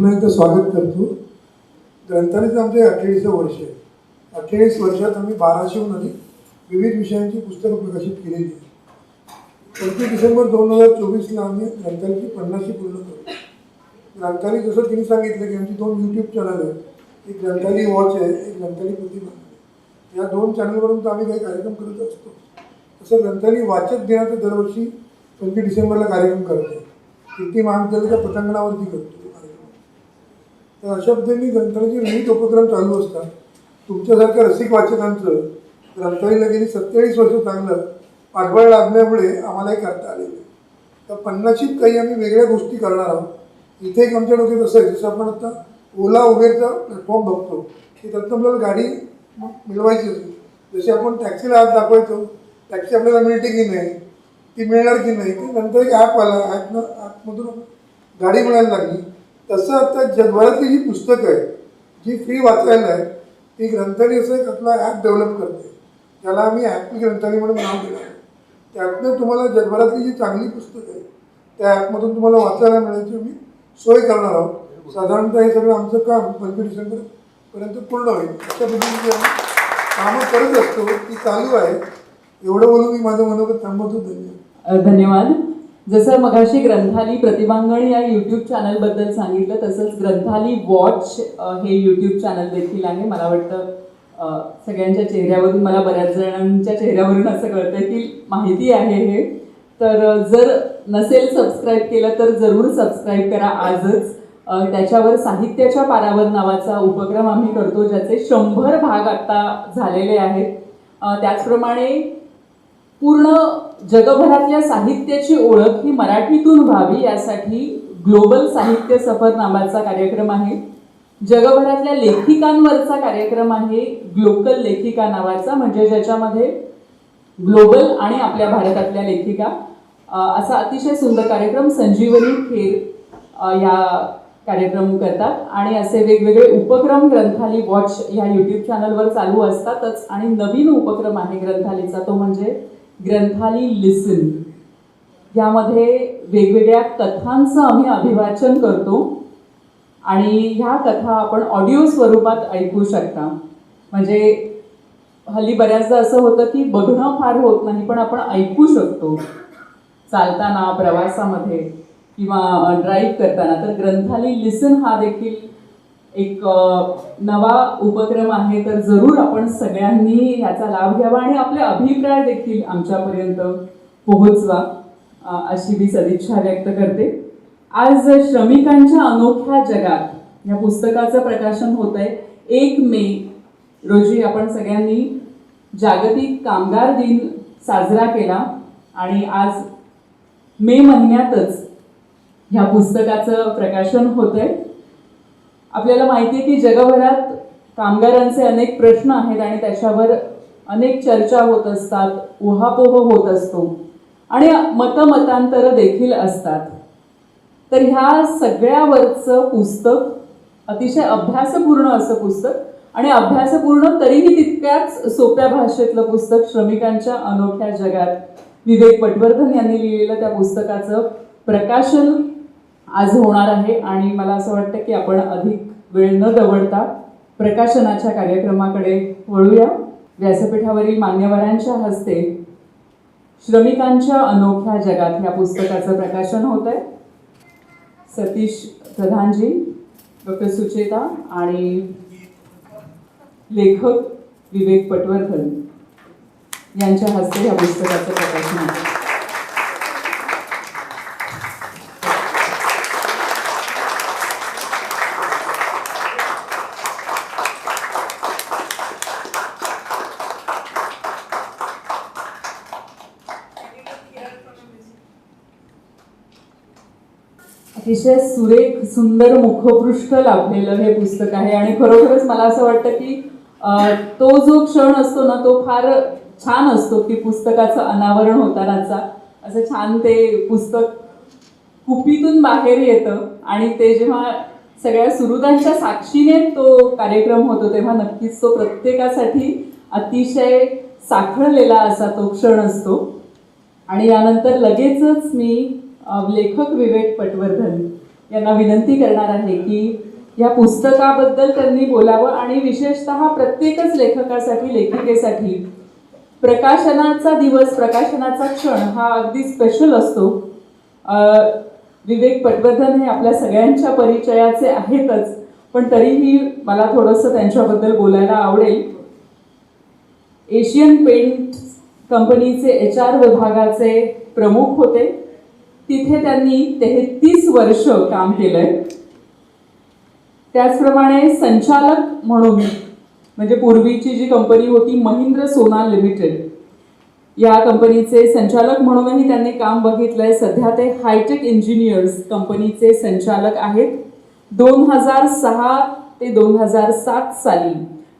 पुन्हा एकदा स्वागत करतो. ग्रंथालयाचं आमचे 48 वर्ष आहे. 48 वर्षात आम्ही 1200हून अधिक विविध विषयांची पुस्तकं प्रकाशित केलेली आहेत. 25 डिसेंबर 2024ला आम्ही ग्रंथालयाची 50शी पूर्ण करू. ग्रंथालय जसं तिने सांगितलं की आमची 2 यूट्यूब चॅनल आहेत. एक ग्रंथालय वॉच आहे, एक ग्रंथालय प्रतिमा आहे. या 2 चॅनलवरून तर आम्ही काही कार्यक्रम करत असतो. तसं ग्रंथालय वाचक दिनाचा दरवर्षी 25 डिसेंबरला कार्यक्रम करतो. कीर्ती महाविद्यालयाच्या पटांगणावरती करतो कार्यक्रम. तर अशा पद्धतीने ग्रंथालयाचे विविध उपक्रम चालू असतात. तुमच्यासारख्या रसिक वाचकांचं ग्रंथालयाला गेली 47 वर्ष चांगलं पाठबळ लाभल्यामुळे आम्हालाही करता आलेलं आहे. तर 50शीत काही आम्ही वेगळ्या गोष्टी करणार आहोत. इथे एक आमच्या डोक्यात असं आहे, जसं आपण आता ओला उबेरचा प्लॅटफॉर्म बघतो की त्यातनं आपल्याला गाडी मिळवायची असते. जशी आपण टॅक्सीला हात दाखवायचो, टॅक्सी आपल्याला मिळते की नाही, ती मिळणार की नाही, ते नंतर एक ॲप आला, ॲपमधून गाडी मिळायला लागली. तसं आता जगभरातली जी पुस्तकं आहे जी फ्री वाचायला आहे ती ग्रंथालय असं एक आपला ॲप डेव्हलप करते. त्याला आम्ही ॲपी ग्रंथालय म्हणून नाव दिलं आहे. त्यातनं तुम्हाला जगभरातली जी चांगली पुस्तकं आहे त्या ॲपमधून तुम्हाला वाचायला मिळायची आम्ही सोय करणार आहोत. साधारणतः हे सगळं आमचं काम 25 डिसेंबरपर्यंत पूर्ण होईल. अशा पद्धतीने आम्ही कामं करत असतो, ती चालू आहे. एवढं बोलून मी माझं मनोगत थांबवतो. धन्यवाद. जसं मगाशी ग्रंथालय प्रतिभांगण या यूट्यूब चॅनलबद्दल सांगितलं, तसंच ग्रंथालय वॉच हे यूट्यूब चॅनल देखील आहे. मला वाटतं सगळ्यांच्या चेहऱ्यावरून, मला बऱ्याच जणांच्या चेहऱ्यावरून असं कळतं की माहिती आहे हे. तर जर नसेल सबस्क्राईब केलं तर जरूर सबस्क्राईब करा आजच. त्याच्यावर साहित्याच्या पारावर नावाचा उपक्रम आम्ही करतो, ज्याचे 100 भाग आता झालेले आहेत. त्याचप्रमाणे पूर्ण जगभरातल्या साहित्याची ओळख ही मराठीतून व्हावी यासाठी ग्लोबल साहित्य सफर नावाचा कार्यक्रम आहे. जगभरातल्या लेखिकांवरचा कार्यक्रम आहे ग्लोकल लेखिका नावाचा, म्हणजे ज्याच्यामध्ये ग्लोबल आणि आपल्या भारतातल्या लेखिका असा अतिशय सुंदर कार्यक्रम संजीवनी खेर या कार्यक्रम करतात. आणि असे वेगवेगळे उपक्रम ग्रंथालय वॉच या यूट्यूब चॅनलवर चालू असतातच. आणि नवीन उपक्रम आहे ग्रंथालयाचा, तो म्हणजे ग्रंथालय लिसन. यामध्ये वेगवेगळ्या कथांचं आम्ही अभिवाचन करतो आणि ह्या कथा आपण ऑडिओ स्वरूपात ऐकू शकता. म्हणजे हल्ली बऱ्याचदा असं होतं की बघणं फार होत नाही, पण आपण ऐकू शकतो चालताना, प्रवासामध्ये किंवा ड्राईव्ह करताना. तर ग्रंथालय लिसन हा देखील एक नवा उपक्रम आहे. तर जरूर आपण सगळ्यांनी ह्याचा लाभ घ्यावा आणि आपले अभिप्राय देखील आमच्यापर्यंत पोहोचवा अशी मी सदिच्छा व्यक्त करते. आज श्रमिकांच्या अनोख्या जगात या पुस्तकाचं प्रकाशन होत आहे. 1 मे रोजी आपण सगळ्यांनी जागतिक कामगार दिन साजरा केला आणि आज मे महिन्यातच ह्या पुस्तकाचं प्रकाशन होत आहे. आपल्याला माहिती आहे की जगभरात कामगारांचे अनेक प्रश्न आहेत आणि त्याच्यावर अनेक चर्चा होत असतात, उहापोह होत असतो आणि मतमतांतर देखील असतात. तर ह्या सगळ्यावरचं पुस्तक अतिशय अभ्यासपूर्ण असं पुस्तक आणि अभ्यासपूर्ण तरीही तितक्याच सोप्या भाषेतलं पुस्तक श्रमिकांच्या अनोख्या जगात विवेक पटवर्धन यांनी लिहिलेलं त्या पुस्तकाचं प्रकाशन आज होणार आहे. आणि मला असं वाटतं की आपण अधिक वेळ न दवडता प्रकाशनाच्या कार्यक्रमाकडे वळूया. व्यासपीठावरील मान्यवरांच्या हस्ते श्रमिकांच्या अनोख्या जगात या पुस्तकाचं प्रकाशन होत आहे. सतीश प्रधानजी, डॉक्टर सुचेता आणि लेखक विवेक पटवर्धन यांच्या हस्ते ह्या पुस्तकाचं प्रकाशन होतं. अतिशय सुरेख सुंदर मुखपृष्ठ लाभलेलं हे पुस्तक आहे. आणि खरोखरच मला असं वाटतं की तो जो क्षण असतो ना तो फार छान असतो की पुस्तकाचं अनावरण होतानाचा असं छान ते पुस्तक कुपीतून बाहेर येतं आणि ते जेव्हा सगळ्या सुहृदांच्या साक्षीने तो कार्यक्रम होतो तेव्हा नक्कीच तो प्रत्येकासाठी अतिशय साखळलेला असा तो क्षण असतो. आणि यानंतर लगेचच मी लेखक विवेक पटवर्धन यांना विनंती करणार आहे की या पुस्तकाबद्दल त्यांनी बोलावं आणि विशेषतः प्रत्येकच लेखकासाठी लेखिकेसाठी प्रकाशनाचा दिवस प्रकाशनाचा क्षण हा अगदी स्पेशल असतो. विवेक पटवर्धन हे आपल्या सगळ्यांच्या परिचयाचे आहेतच, पण तरीही मला थोडंसं त्यांच्याबद्दल बोलायला आवडेल. एशियन पेंट कंपनीचे HR विभागाचे प्रमुख होते. तिथे त्यांनी 33 वर्ष काम केलंय. त्याचप्रमाणे संचालक म्हणून म्हणजे पूर्वीची जी कंपनी होती महिंद्र सोना लिमिटेड या कंपनीचे संचालक म्हणूनही त्यांनी काम बघितलंय. सध्या ते हायटेक इंजिनियर्स कंपनीचे संचालक आहेत. 2006 ते 2007 साली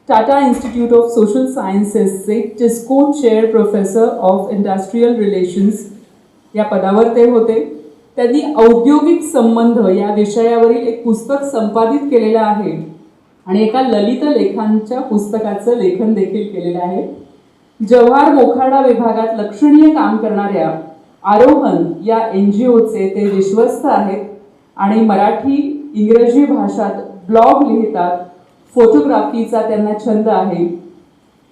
टाटा इन्स्टिट्यूट ऑफ सोशल सायन्सेसचे TISCO chair professor of industrial relations या पदावर ते होते. त्यांनी औद्योगिक संबंध या विषयावरील एक पुस्तक संपादित केलेलं आहे आणि एका ललित लेखांच्या पुस्तकाचं लेखन देखील केलेलं आहे. जव्हार मोखाडा विभागात लक्षणीय काम करणाऱ्या आरोहन या NGOचे ते विश्वस्त आहेत आणि मराठी इंग्रजी भाषात ब्लॉग लिहितात. फोटोग्राफीचा त्यांना छंद आहे.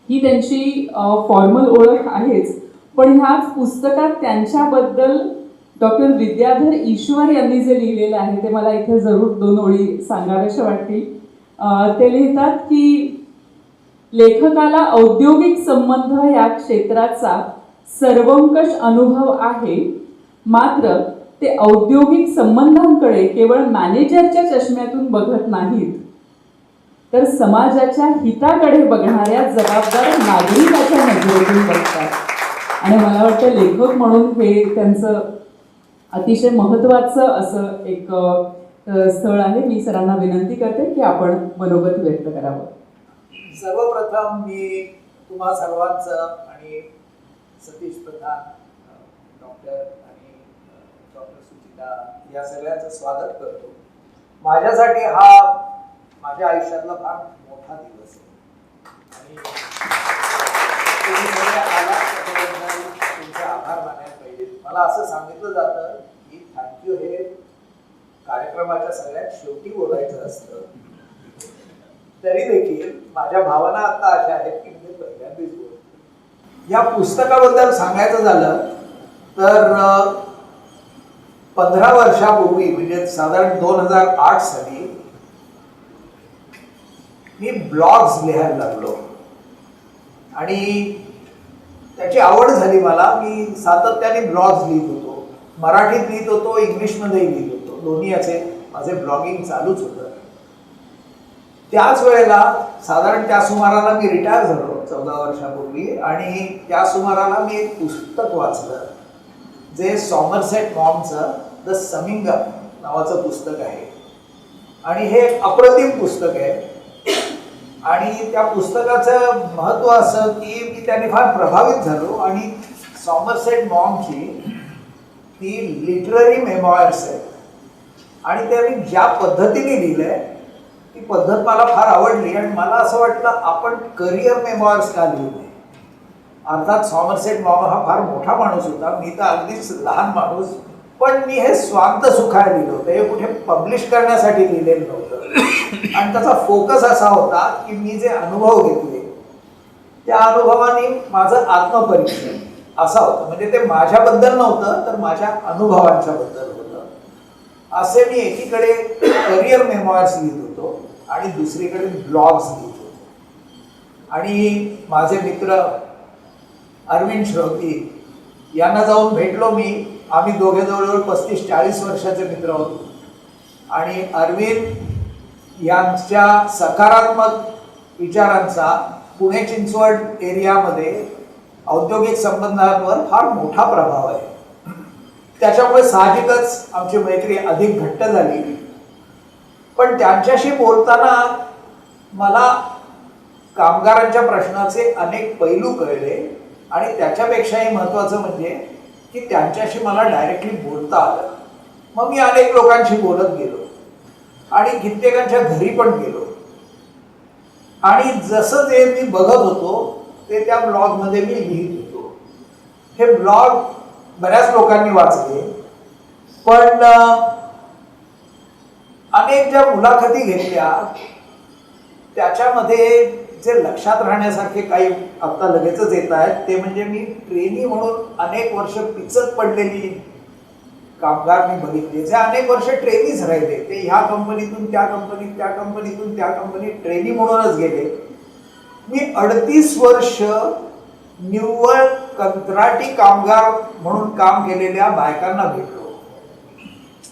ही त्यांची फॉर्मल ओळख आहेच, पण ह्याच पुस्तकात त्यांच्याबद्दल डॉक्टर विद्याधर ईश्वर यांनी जे लिहिलेलं आहे ते मला इथे जरूर 2 ओळी सांगाव्याशा वाटतील. ते लिहितात की लेखकाला औद्योगिक संबंध या क्षेत्राचा सर्वंकष अनुभव आहे, मात्र ते औद्योगिक संबंधांकडे केवळ मॅनेजरच्या चष्म्यातून बघत नाहीत, तर समाजाच्या हिताकडे बघणाऱ्या जबाबदार नागरिकाच्या नजरेतून बघतात. आणि मला वाटतं लेखक म्हणून हे त्यांचं अतिशय महत्त्वाचं असं एक स्थळ आहे. मी सरांना विनंती करते की आपण मनोगत व्यक्त करावं. सर्वप्रथम मी तुम्हा सर्वांचं आणि सतीश प्रधान, डॉक्टर आणि डॉक्टर सुचिता या सगळ्यांचं स्वागत करतो. माझ्यासाठी हा माझ्या आयुष्यातला फार मोठा दिवस आहे आणि तुम्ही सगळे आलात त्याबद्दल तुमचे आभार मानायला पाहिजे. मला असं सांगितलं जातं की थँक्यू हे कार्यक्रमाच्या सगळ्यात शेवटी बोलायचं असतं. तरी देखील माझ्या भावना आता अशा आहेत की मी पहिल्यांदाच बोलतो. या पुस्तकाबद्दल सांगायचं झालं तर 15 वर्षापूर्वी म्हणजे साधारण 2008 साली मी ब्लॉग्स लिहायला लागलो आणि त्याची आवड झाली मला. मी सातत्याने ब्लॉग्स लिहित होतो, मराठीत लिहित होतो, इंग्लिशमध्येही लिहित होतो. दोन्ही असे माझे ब्लॉगिंग चालूच होतं. त्याच वेळेला साधारण त्या सुमाराला मी रिटायर झालो 14 वर्षापूर्वी आणि त्या सुमाराला मी एक पुस्तक वाचलं जे सॉमरसेट मॉमचं द समिंग अप नावाचं पुस्तक आहे आणि हे एक अप्रतिम पुस्तक आहे. आणि त्या पुस्तकाचं महत्त्व असं की मी त्याने फार प्रभावित झालो आणि सॉमरसेट मॉमची ती लिटररी मेमॉयर्स आहेत आणि त्यांनी ज्या पद्धतीने लिहिलं आहे ती पद्धत मला फार आवडली आणि मला असं वाटलं आपण करिअर मेमॉयर्स का लिहू नये. अर्थात सॉमरसेट मॉम हा फार मोठा माणूस होता, मी तर अगदीच लहान माणूस, पण मी हे स्वांत सुखायला लिहिलं होतं. हे कुठे पब्लिश करण्यासाठी लिहिलेलं नव्हतं आणि त्याचा फोकस असा होता की मी जे अनुभव घेतले त्या अनुभवाने माझं आत्मपरीक्षण असा होतं. म्हणजे ते माझ्याबद्दल नव्हतं तर माझ्या अनुभवांच्या बद्दल होतं. असे मी एकीकडे करिअर मेमॉयर्स लिहित होतो आणि दुसरीकडे ब्लॉग्स लिहित होतो. आणि माझे मित्र अरविंद श्रोती यांना जाऊन भेटलो मी. आम्ही दोघे जवळजवळ 35-40 वर्षाचे मित्र होतो आणि अरविंद यांच्या सकारात्मक विचारांचा पुणे चिंचवड एरियामध्ये औद्योगिक संबंधांवर फार मोठा प्रभाव आहे. त्याच्यामुळे साहजिकच आमची मैत्री अधिक घट्ट झाली. पण त्यांच्याशी बोलताना मला कामगारांच्या प्रश्नाचे अनेक पैलू कळले आणि त्याच्यापेक्षाही महत्त्वाचं म्हणजे की त्यांच्याशी मला डायरेक्टली बोलता आलं. मग मी अनेक लोकांशी बोलत गेलो आणि कित्येकांच्या घरी पण गेलो आणि जसं ते मी बघत होतो ते त्या ब्लॉगमध्ये मी लिहित होतो. हे ब्लॉग बऱ्याच लोकांनी वाचले पण अनेक ज्या मुलाखती घेतल्या त्याच्यामध्ये जे लक्षात राहण्यासारखे काही आता लगेचच येत आहेत ते म्हणजे मी ट्रेनी म्हणून अनेक वर्ष पिचत पडलेली कामगार मी बघितले, जे अनेक वर्ष ट्रेनीच राहिले. ते ह्या कंपनीतून त्या कंपनीत, त्या कंपनीतून त्या कंपनीत ट्रेनी म्हणूनच गेले. मी 38 वर्ष निव्वळ कंत्राटी कामगार म्हणून काम केलेल्या बायकांना भेटलो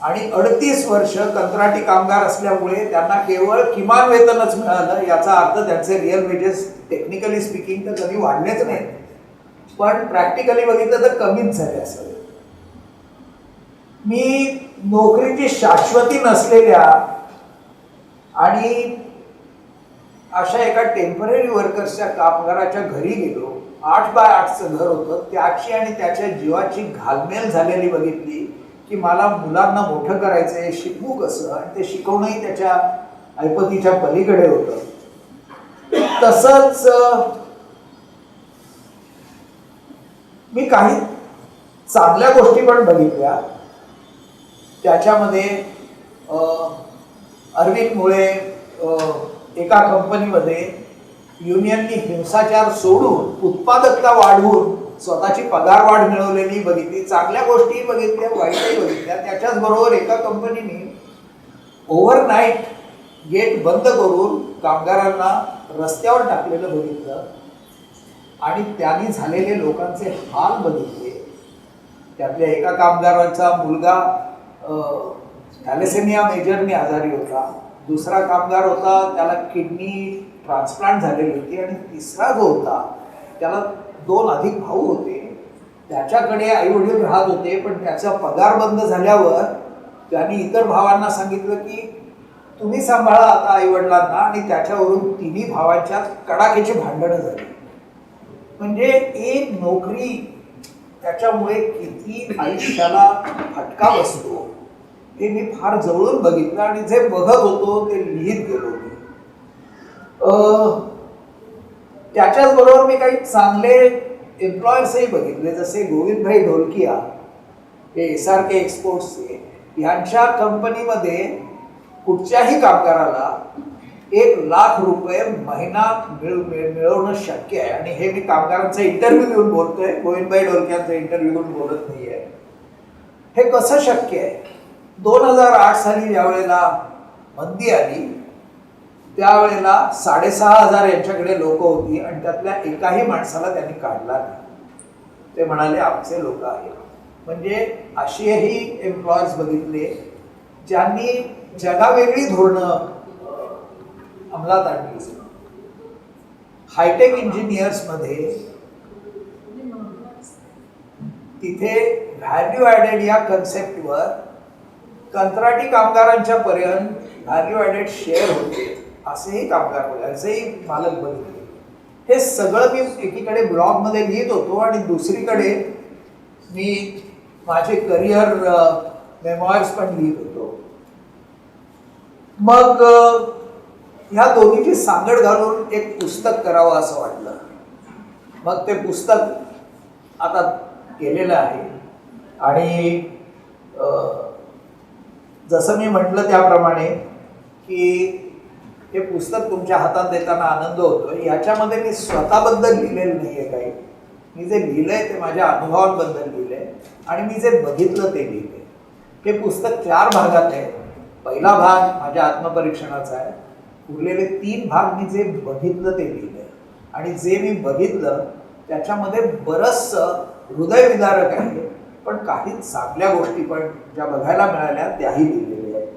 आणि 38 वर्ष कंत्राटी कामगार असल्यामुळे त्यांना केवळ किमान वेतनच मिळालं. याचा अर्थ त्यांचे रिअल वेजेस टेक्निकली स्पीकिंग तर कधी वाढलेच नाहीत, पण प्रॅक्टिकली बघितलं तर कमीच झाले असेल. मी नोकरीची शाश्वती नसलेल्या आणि अशा एका टेम्पररी वर्कर्सच्या कामगाराच्या घरी गेलो. 8x8चं घर होतं. त्याची आणि त्याच्या जीवाची घालमेल झालेली बघितली की मला मुलांना मोठं करायचंय, शिकवू कसं, आणि ते शिकवणंही त्याच्या ऐपतीच्या पलीकडे होतं. तसंच मी काही चांगल्या गोष्टी पण बघितल्या. त्याच्यामध्ये अरविंद मुळे एका कंपनीमध्ये युनियननी हिंसाचार सोडून उत्पादकता वाढवून स्वतःची पगारवाढ मिळवलेली बघितली. चांगल्या गोष्टी बघितल्या, वाईटही बघितल्या. त्याच्याच बरोबर एका कंपनीने ओव्हरनाईट गेट बंद करून कामगारांना रस्त्यावर टाकलेलं बघितलं आणि त्यांनी झालेले लोकांचे हाल बघितले. त्यातल्या एका कामगाराचा मुलगा थॅलेसेमिया मेजरने आजारी होता. दुसरा कामगार होता, त्याला किडनी ट्रान्सप्लांट झालेली होती. आणि तिसरा जो होता त्याला 2 अधिक भाऊ होते. त्याच्याकडे आईवडील राहत होते, पण त्याचा पगार बंद झाल्यावर त्यांनी इतर भावांना सांगितलं की तुम्ही सांभाळा आता आईवडिलांना. आणि त्याच्यावरून तिन्ही भावांच्यात कडाक्याची भांडणं झाली. म्हणजे एक नोकरी त्याच्यामुळे किती आयुष्याला फटका बसतो हे मी फार जवळून बघितलं आणि जे बघत होतो ते लिहित गेलो मी. त्याच्याच बरोबर मी काही चांगले एम्प्लॉयर्सही बघितले, जसे गोविंदभाई ढोलकिया हे SRK एक्सपोर्ट्सचे. ह्यांच्या कंपनीमध्ये कुठच्याही कामगाराला 1,00,000 रुपये महिना मिळवणं शक्य आहे. आणि हे मी कामगारांचा इंटरव्ह्यू घेऊन बोलतोय, गोविंदभाई ढोलकियांचा इंटरव्ह्यू घेऊन बोलत नाहीये. हे कसं शक्य आहे? 2008 साली ज्यावेळेला मंदी आली त्यावेळेला 6,500 यांच्याकडे लोक होती आणि त्यातल्या एकाही माणसाला त्यांनी काढला नाही. ते म्हणाले आमचे लोक आहेत. म्हणजे असेही एम्प्लॉयर्स बघितले ज्यांनी जगावेगळी धोरणं अंमलात आणली. हायटेक इंजिनियर्समध्ये तिथे व्हॅल्यू ॲडेड या कन्सेप्टवर कंत्राटी कामगारांच्या पर्यंत व्हॅल्यू ॲडेड शेअर होते असेही कामगार होते, असेही मालक बघितले. हे सगळं मी एकीकडे ब्लॉगमध्ये लिहित होतो आणि दुसरीकडे मी माझे करिअर मेमॉयर्स पण लिहित होतो. मग ह्या दोन्हीची सांगड घालून एक पुस्तक करावं असं वाटलं. मग ते पुस्तक आता केलेलं आहे. आणि जसं मी म्हटलं त्याप्रमाणे की हे पुस्तक तुमच्या हातात देताना आनंद होतो. याच्यामध्ये मी स्वतःबद्दल लिहिलेलं नाही आहे काही. मी जे लिहिलंय ते माझ्या अनुभवांबद्दल लिहिलंय आणि मी जे बघितलं ते लिहिलंय. हे पुस्तक 4 भागात आहे. पहिला भाग माझ्या आत्मपरीक्षणाचा आहे. उरलेले 3 भाग मी जे बघितलं ते लिहिलंय. आणि जे मी बघितलं त्याच्यामध्ये बरंचसं हृदयविदारक आहे, पण काही चांगल्या गोष्टी पण ज्या बघायला मिळाल्या त्याही लिहिलेल्या आहेत.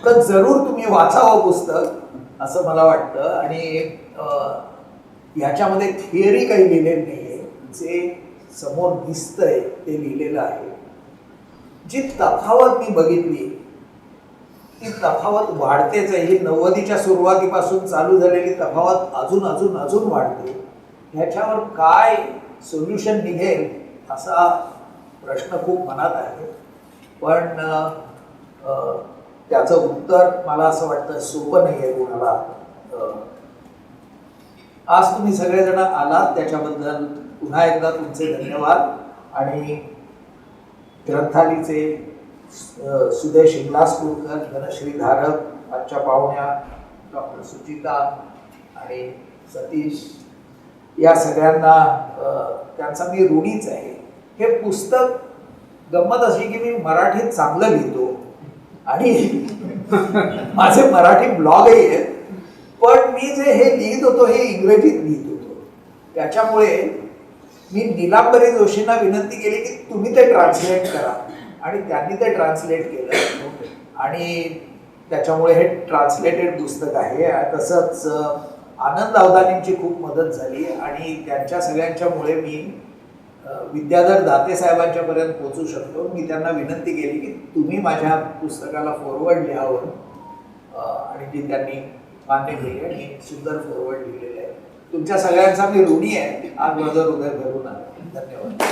तर जरूर तुम्ही वाचावं पुस्तक असं मला वाटतं. आणि ह्याच्यामध्ये थिअरी काही लिहिलेली नाही आहे, जे समोर दिसतंय ते लिहिलेलं आहे. जी तफावत मी बघितली ती तफावत वाढतेच आहे. ही 90च्या सुरुवातीपासून चालू झालेली तफावत अजून अजून अजून वाढते. ह्याच्यावर काय सोल्युशन निघेल असा प्रश्न खूप मनात आहे. पण त्याचं उत्तर मला असं वाटतं सोपं नाही आहे कोणाला. आज तुम्ही सगळेजण आलात त्याच्याबद्दल पुन्हा एकदा तुमचे धन्यवाद. आणि ग्रंथालीचे सुदेश इंगलासपूरकर, धनश्री धारक, आजच्या पाहुण्या डॉक्टर सुचिता आणि सतीश, या सगळ्यांना त्यांचा मी ऋणीच आहे. हे पुस्तक गंमत अशी की मी मराठीत चांगलं लिहितो आणि माझे मराठी ब्लॉगही आहेत, पण मी जे हे लिहित होतो हे इंग्रजीत लिहित होतो. त्याच्यामुळे मी नीलांबरी जोशींना विनंती केली की तुम्ही ते ट्रान्सलेट करा आणि त्यांनी ते ट्रान्सलेट केलं आणि त्याच्यामुळे हे ट्रान्सलेटेड पुस्तक आहे. तसंच आनंद अवधानींची खूप मदत झाली आणि त्यांच्या सगळ्यांच्यामुळे मी विद्याधर दाते साहेबांच्यापर्यंत पोहोचू शकतो. मी त्यांना विनंती केली की तुम्ही माझ्या पुस्तकाला फॉरवर्ड लिहावं आणि ती त्यांनी मान्य केली आणि सुंदर फॉरवर्ड लिहिलेलं आहे. तुमच्या सगळ्यांचा मी ऋणी आहे. आज माझं हृदय भरून आलं. धन्यवाद.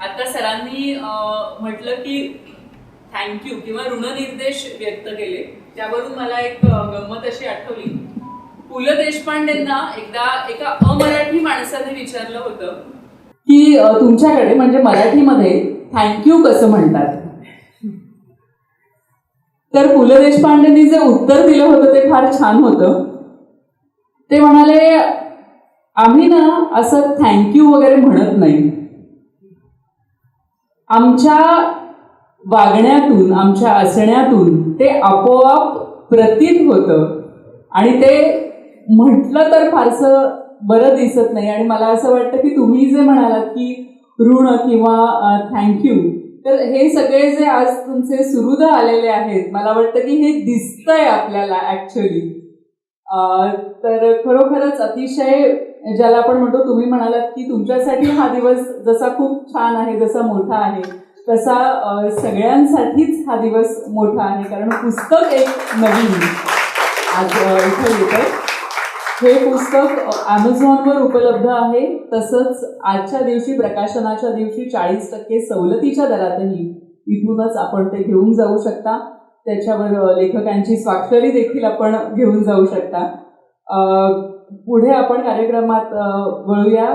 आता सरांनी म्हटलं की थँक्यू किंवा ऋणनिर्देश व्यक्त केले, त्यावरून मला एक गंमत अशी आठवली. पु ल देशपांडेंना एकदा एका अमराठी माणसाने विचारलं होतं की तुमच्याकडे म्हणजे मराठीमध्ये थँक्यू कसं म्हणतात. तर पु ल देशपांडेंनी जे उत्तर दिलं होतं ते फार छान होतं. ते म्हणाले, आम्ही ना असं थँक्यू वगैरे म्हणत नाही. आमच्या वागण्यातून, आमच्या असण्यातून ते आपोआप प्रतीत होतं आणि ते म्हटलं तर फारसं बरं दिसत नाही. आणि मला असं वाटतं की तुम्ही जे म्हणालात की ऋण किंवा थँक्यू, तर हे सगळे जे आज तुमचे सुहृद आलेले आहेत, मला वाटतं की हे दिसतंय आपल्याला ॲक्च्युली. तर खरोखरच अतिशय ज्याला आपण म्हणतो, तुम्ही म्हणालात की तुमच्यासाठी हा दिवस जसा खूप छान आहे, जसा मोठा आहे, तसा सगळ्यांसाठीच हा दिवस मोठा आहे. कारण पुस्तक एक नवीन आज इथं येतं. हे पुस्तक ॲमेझॉनवर उपलब्ध आहे. तसंच आजच्या दिवशी, प्रकाशनाच्या दिवशी 40% सवलतीच्या दरातही इथूनच आपण ते घेऊन जाऊ शकता. त्याच्यावर लेखकांची स्वाक्षरी देखील आपण घेऊन जाऊ शकता. पुढे आपण कार्यक्रमात वळूया.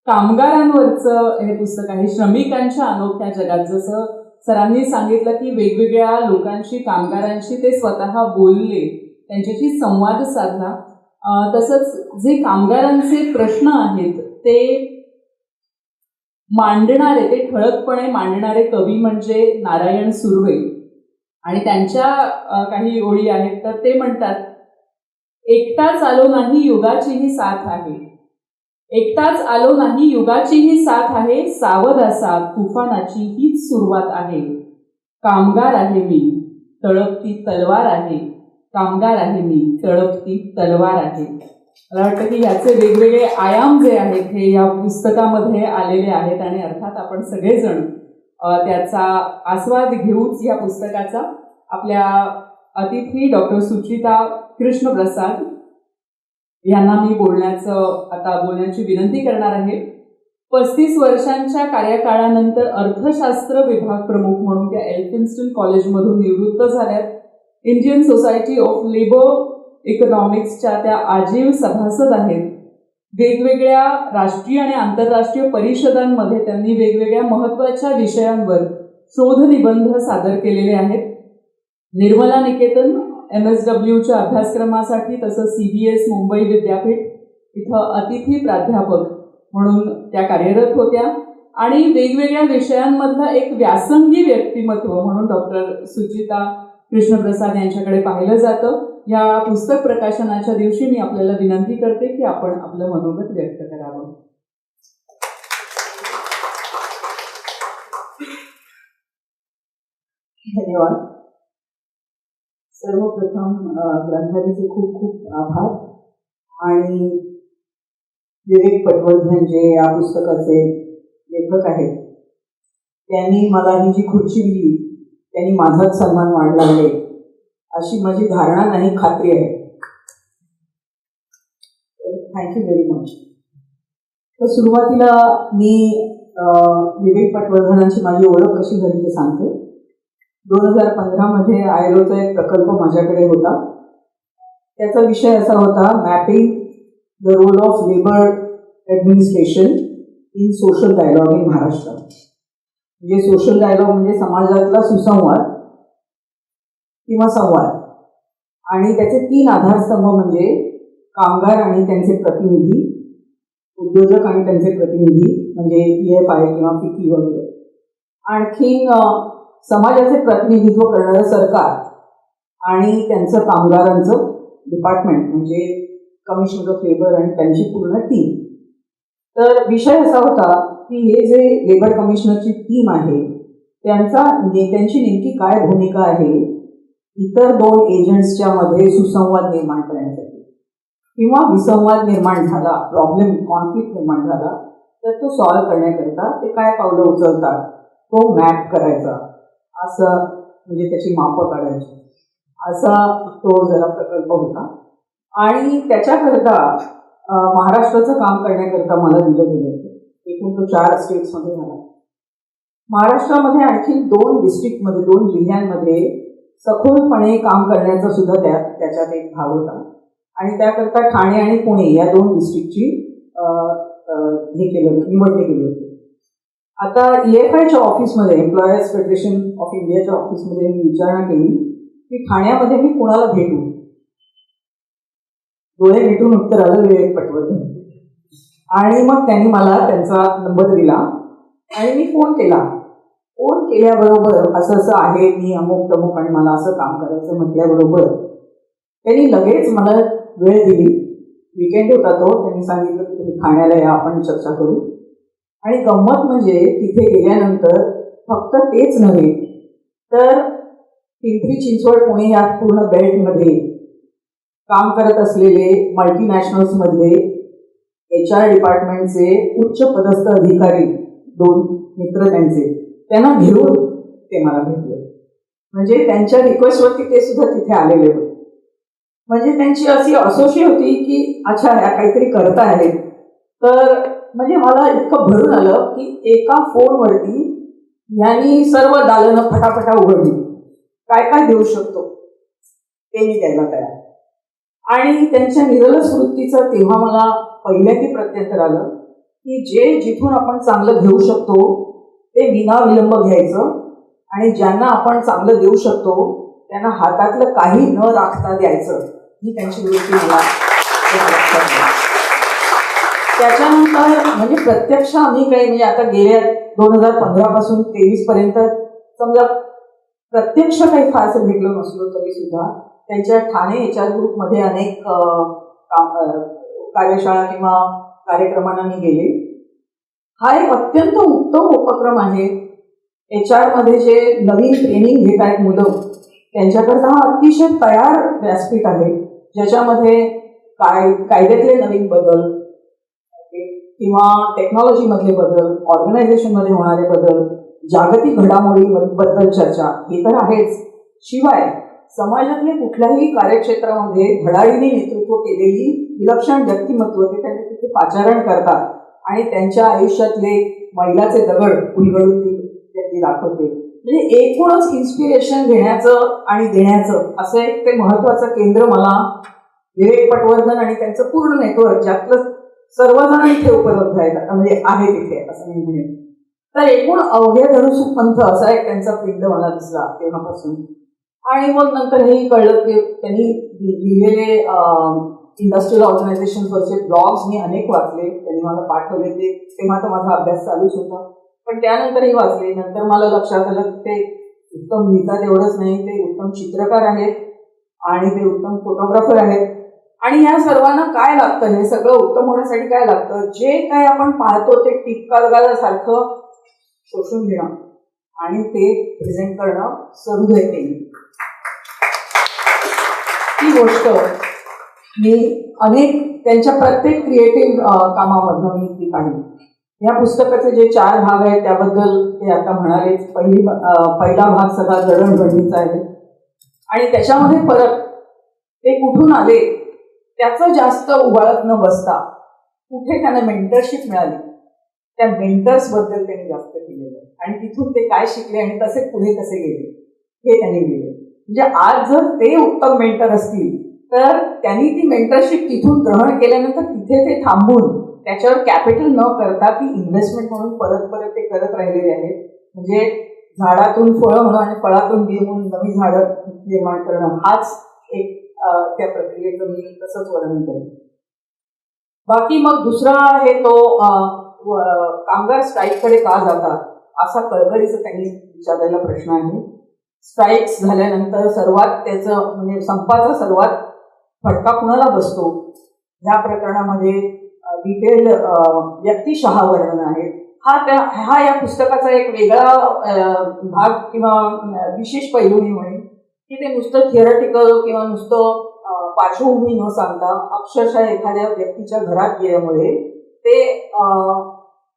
कामगारांवरचं हे पुस्तक आहे, श्रमिकांच्या अनोख्या जगात. जसं सरांनी सांगितलं की वेगवेगळ्या लोकांशी, कामगारांशी ते स्वतः बोलले, त्यांच्याशी संवाद साधला. तसंच जे कामगारांचे प्रश्न आहेत ते मांडणारे, ते ठळकपणे मांडणारे कवी म्हणजे नारायण सुर्वे. आणि त्यांच्या काही ओळी आहेत. तर ते म्हणतात, एकटाच आलो नाही युगाचीही साथ आहे, एकटाच आलो नाही युगाचीही साथ आहे, सावध असा तुफानाची हीच सुरुवात आहे. कामगार आहे मी, तळपती तलवार आहे, कामगार आहे मी, तळपती तलवार आहे. मला वाटतं की याचे वेगवेगळे आयाम जे आहेत हे या पुस्तकामध्ये आलेले आहेत आणि अर्थात आपण सगळेजण त्याचा आस्वाद घेऊच या पुस्तकाचा. आपल्या अतिथी डॉक्टर सुचिता कृष्णप्रसाद यांना मी बोलण्याची विनंती करणार आहे. 35 वर्षांच्या कार्यकाळानंतर अर्थशास्त्र विभाग प्रमुख म्हणून त्या एल्फिन्स्टन कॉलेजमधून निवृत्त झाल्यात. इंडियन सोसायटी ऑफ लेबर इकॉनॉमिक्सच्या त्या आजीव सभासद आहेत. वेगवेगळ्या राष्ट्रीय आणि आंतरराष्ट्रीय परिषदांमध्ये त्यांनी वेगवेगळ्या महत्त्वाच्या विषयांवर शोधनिबंध सादर केलेले आहेत. निर्मला निकेतन MSWच्या अभ्यासक्रमासाठी, तसंच CBS मुंबई विद्यापीठ इथं अतिथी प्राध्यापक म्हणून त्या कार्यरत होत्या. आणि वेगवेगळ्या विषयांमधलं एक व्यासंगी व्यक्तिमत्व म्हणून डॉक्टर सुचिता कृष्णप्रसाद यांच्याकडे पाहिलं जातं. या पुस्तक प्रकाशनाच्या दिवशी मी आपल्याला विनंती करते की आपण आपलं मनोगत व्यक्त करावं. धन्यवाद. सर्वप्रथम ग्रंथालयाचे खूप खूप आभार. आणि विवेक पटवर्धन जे या पुस्तकाचे लेखक आहेत, त्यांनी मला ही जी खुर्ची दिली त्यांनी माझाच सन्मान वाढला आहे अशी माझी धारणा नाही, खात्री आहे. Thank you very much. तर सुरुवातीला मी विवेक पटवर्धनांची माझी ओळख कशी झाली ते सांगते. 2015 आयरोचा एक प्रकल्प माझ्याकडे होता. त्याचा विषय असा होता, mapping the role of labour administration in social dialogue in Maharashtra. म्हणजे सोशल डायलॉग म्हणजे समाजातला सुसंवाद किंवा संवाद, आणि त्याचे 3 आधारस्तंभ म्हणजे कामगार आणि त्यांचे प्रतिनिधी, उद्योजक आणि त्यांचे प्रतिनिधी म्हणजे EFI किंवा FICCI वगैरे, आणखीन समाजाचे प्रतिनिधित्व करणारं सरकार आणि त्यांचं कामगारांचं डिपार्टमेंट म्हणजे कमिशनर ऑफ लेबर आणि त्यांची पूर्ण टीम. तर विषय असा होता की हे जे लेबर कमिशनरची टीम आहे त्यांचा नेत्यांची नेमकी काय भूमिका आहे इतर 2 एजंट्सच्या मध्ये सुसंवाद निर्माण करण्यासाठी, किंवा विसंवाद निर्माण झाला, प्रॉब्लेम कॉन्फ्लिक्ट निर्माण झाला तर तो सॉल्व्ह करण्याकरिता ते काय पावलं उचलतात तो मॅप करायचा, असं म्हणजे त्याची मापं काढायची, असा तो जरा प्रकल्प होता. आणि त्याच्याकरता महाराष्ट्राचं काम करण्याकरता मला दिलं गेलं होतं. एकूण तो 4 स्टेट्समध्ये झाला. महाराष्ट्रामध्ये आणखी 2 डिस्ट्रिक्टमध्ये 2 जिल्ह्यांमध्ये सखोलपणे काम करण्याचा सुद्धा त्याच्यात एक भाग होता. आणि त्याकरता ठाणे आणि पुणे या 2 डिस्ट्रिक्टची निवडणी केली होती. आता EFIच्या ऑफिसमध्ये, एम्प्लॉयर्स फेडरेशन ऑफ इंडियाच्या ऑफिसमध्ये मी विचारणा केली की ठाण्यामध्ये मी कोणाला भेटू. डोळे भेटून उत्तर आलं विवेक पटवर्धन. आणि मग त्यांनी मला त्यांचा नंबर दिला आणि मी फोन केला. फोन केल्याबरोबर असं असं आहे, मी अमुक तमुक आणि मला असं काम करायचं म्हटल्याबरोबर त्यांनी लगेच मला वेळ दिली. विकेंड होता तो. त्यांनी सांगितलं की तुम्ही ठाण्याला या, आपण चर्चा करू. आणि गंमत म्हणजे तिथे गेल्यानंतर फक्त तेच नव्हे तर पिंपरी चिंचवड पुणे या पूर्ण बेल्टमध्ये काम करत असलेले मल्टीनॅशनल्समधले HR डिपार्टमेंटचे उच्च पदस्थ अधिकारी 2 मित्र त्यांना घेऊन ते मला भेटले. म्हणजे त्यांच्या रिक्वेस्टवरती ते सुद्धा तिथे आलेले होते. म्हणजे त्यांची अशी असोशी होती की अच्छा ह्या काहीतरी करत आहेत. तर म्हणजे मला इतकं भरून आलं की एका फोनवरती यांनी सर्व दालनं फटाफटा उघडली. काय काय देऊ शकतो ते मी द्यायला तयार. आणि त्यांच्या निरलस वृत्तीचं तेव्हा मला पहिल्यांदा प्रत्यंतर आलं की जे जिथून आपण चांगलं घेऊ शकतो ते विनाविलंब घ्यायचं, आणि ज्यांना आपण चांगलं देऊ शकतो त्यांना हातातलं काही न राखता द्यायचं, ही त्यांची वृत्ती मला लक्षात आली. त्याच्यानंतर म्हणजे प्रत्यक्ष आम्ही काही म्हणजे आता गेल्या 2015 पासून 23 पर्यंत समजा प्रत्यक्ष काही फारसं भेटलो नसलो तरी सुद्धा त्यांच्या ठाणे HR ग्रुपमध्ये अनेक कार्यशाळा किंवा कार्यक्रमांना मी गेले. हा एक अत्यंत उत्तम उपक्रम आहे. HR मध्ये जे नवीन ट्रेनिंग घेत आहेत मुलं त्यांच्याकरता हा अतिशय तयार व्यासपीठ आहे, ज्याच्यामध्ये कायद्यातले नवीन बदल किंवा टेक्नॉलॉजीमधले बदल, ऑर्गनायझेशनमध्ये होणारे बदल, जागतिक घडामोडीबद्दल चर्चा हे तर आहेच. शिवाय समाजातल्या कुठल्याही कार्यक्षेत्रामध्ये धडाडीने नेतृत्व केलेली विलक्षण व्यक्तिमत्व ते त्यांनी तिथे पाचारण करतात आणि त्यांच्या आयुष्यातले मैलाचे दगड उलगडून व्यक्ती दाखवते. म्हणजे एकूणच इन्स्पिरेशन घेण्याचं आणि देण्याचं असं एक ते महत्वाचं केंद्र मला विवेक पटवर्धन आणि त्यांचं पूर्ण नेटवर्क ज्यातलं सर्वजण इथे उपलब्ध आहेत म्हणजे आहे तिथे असं मी म्हणेन. तर एकूण अवघ्या धनुसू पंथ असा एक त्यांचा पिंड मला दिसला तेव्हापासून. आणि मग नंतर हेही कळलं की त्यांनी लिहिलेले इंडस्ट्रियल ऑर्गनायझेशनवरचे ब्लॉग्स मी अनेक वाचले, त्यांनी मला पाठवले. ते तेव्हा तर माझा अभ्यास चालूच होता, पण त्यानंतरही वाचले. नंतर मला लक्षात आलं की ते उत्तम लिहितात एवढंच नाही, ते उत्तम चित्रकार आहेत आणि ते उत्तम फोटोग्राफर आहेत. आणि या सर्वांना काय लागतं, हे सगळं उत्तम होण्यासाठी काय लागतं, जे काय आपण पाहतो ते टिपकासारखं शोषून घेणं आणि ते प्रेझेंट करणं सहृदयतेने. ही गोष्ट मी अनेक त्यांच्या प्रत्येक क्रिएटिव्ह कामामधनं मी ती पाहिली. या पुस्तकाचे जे 4 भाग आहेत त्याबद्दल ते आता म्हणालेच. पहिला भाग सगळा जडणघडणीचा आहे आणि त्याच्यामध्ये परत ते कुठून आले त्याचं जास्त उबाळत न बसता कुठे त्यांना मेंटरशिप मिळाली त्या मेंटर्सबद्दल त्यांनी जास्त केलेलं आहे आणि तिथून ते काय शिकले आणि कसे पुढे कसे गेले हे त्यांनी लिहिले. म्हणजे आज जर ते उत्तम मेंटर असतील तर त्यांनी ती मेंटरशिप तिथून ग्रहण केल्यानंतर तिथे ते थांबून त्याच्यावर कॅपिटल न करता ती इन्व्हेस्टमेंट म्हणून परत परत ते करत राहिलेले आहेत. म्हणजे झाडातून फळं होणं आणि फळातून बी होऊन नवी झाडं निर्माण करणं हाच एक त्या प्रक्रियेचं मी तसंच वर्णन करेन. बाकी मग दुसरा आहे तो कामगार स्ट्राईककडे का जातात असा कळकळीचा त्यांनी विचारलेला प्रश्न आहे. स्ट्राईक्स झाल्यानंतर सर्वात त्याचं म्हणजे संपाचा सर्वात फटका कुणाला बसतो ह्या प्रकरणामध्ये डिटेल व्यक्तिशः वर्णन आहे. हा या पुस्तकाचा एक वेगळा भाग किंवा विशेष पैलू मी म्हणेन की ते नुसतं थिअरटिकल किंवा नुसतं पार्श्वभूमी न सांगता अक्षरशः एखाद्या व्यक्तीच्या घरात गेल्यामुळे ते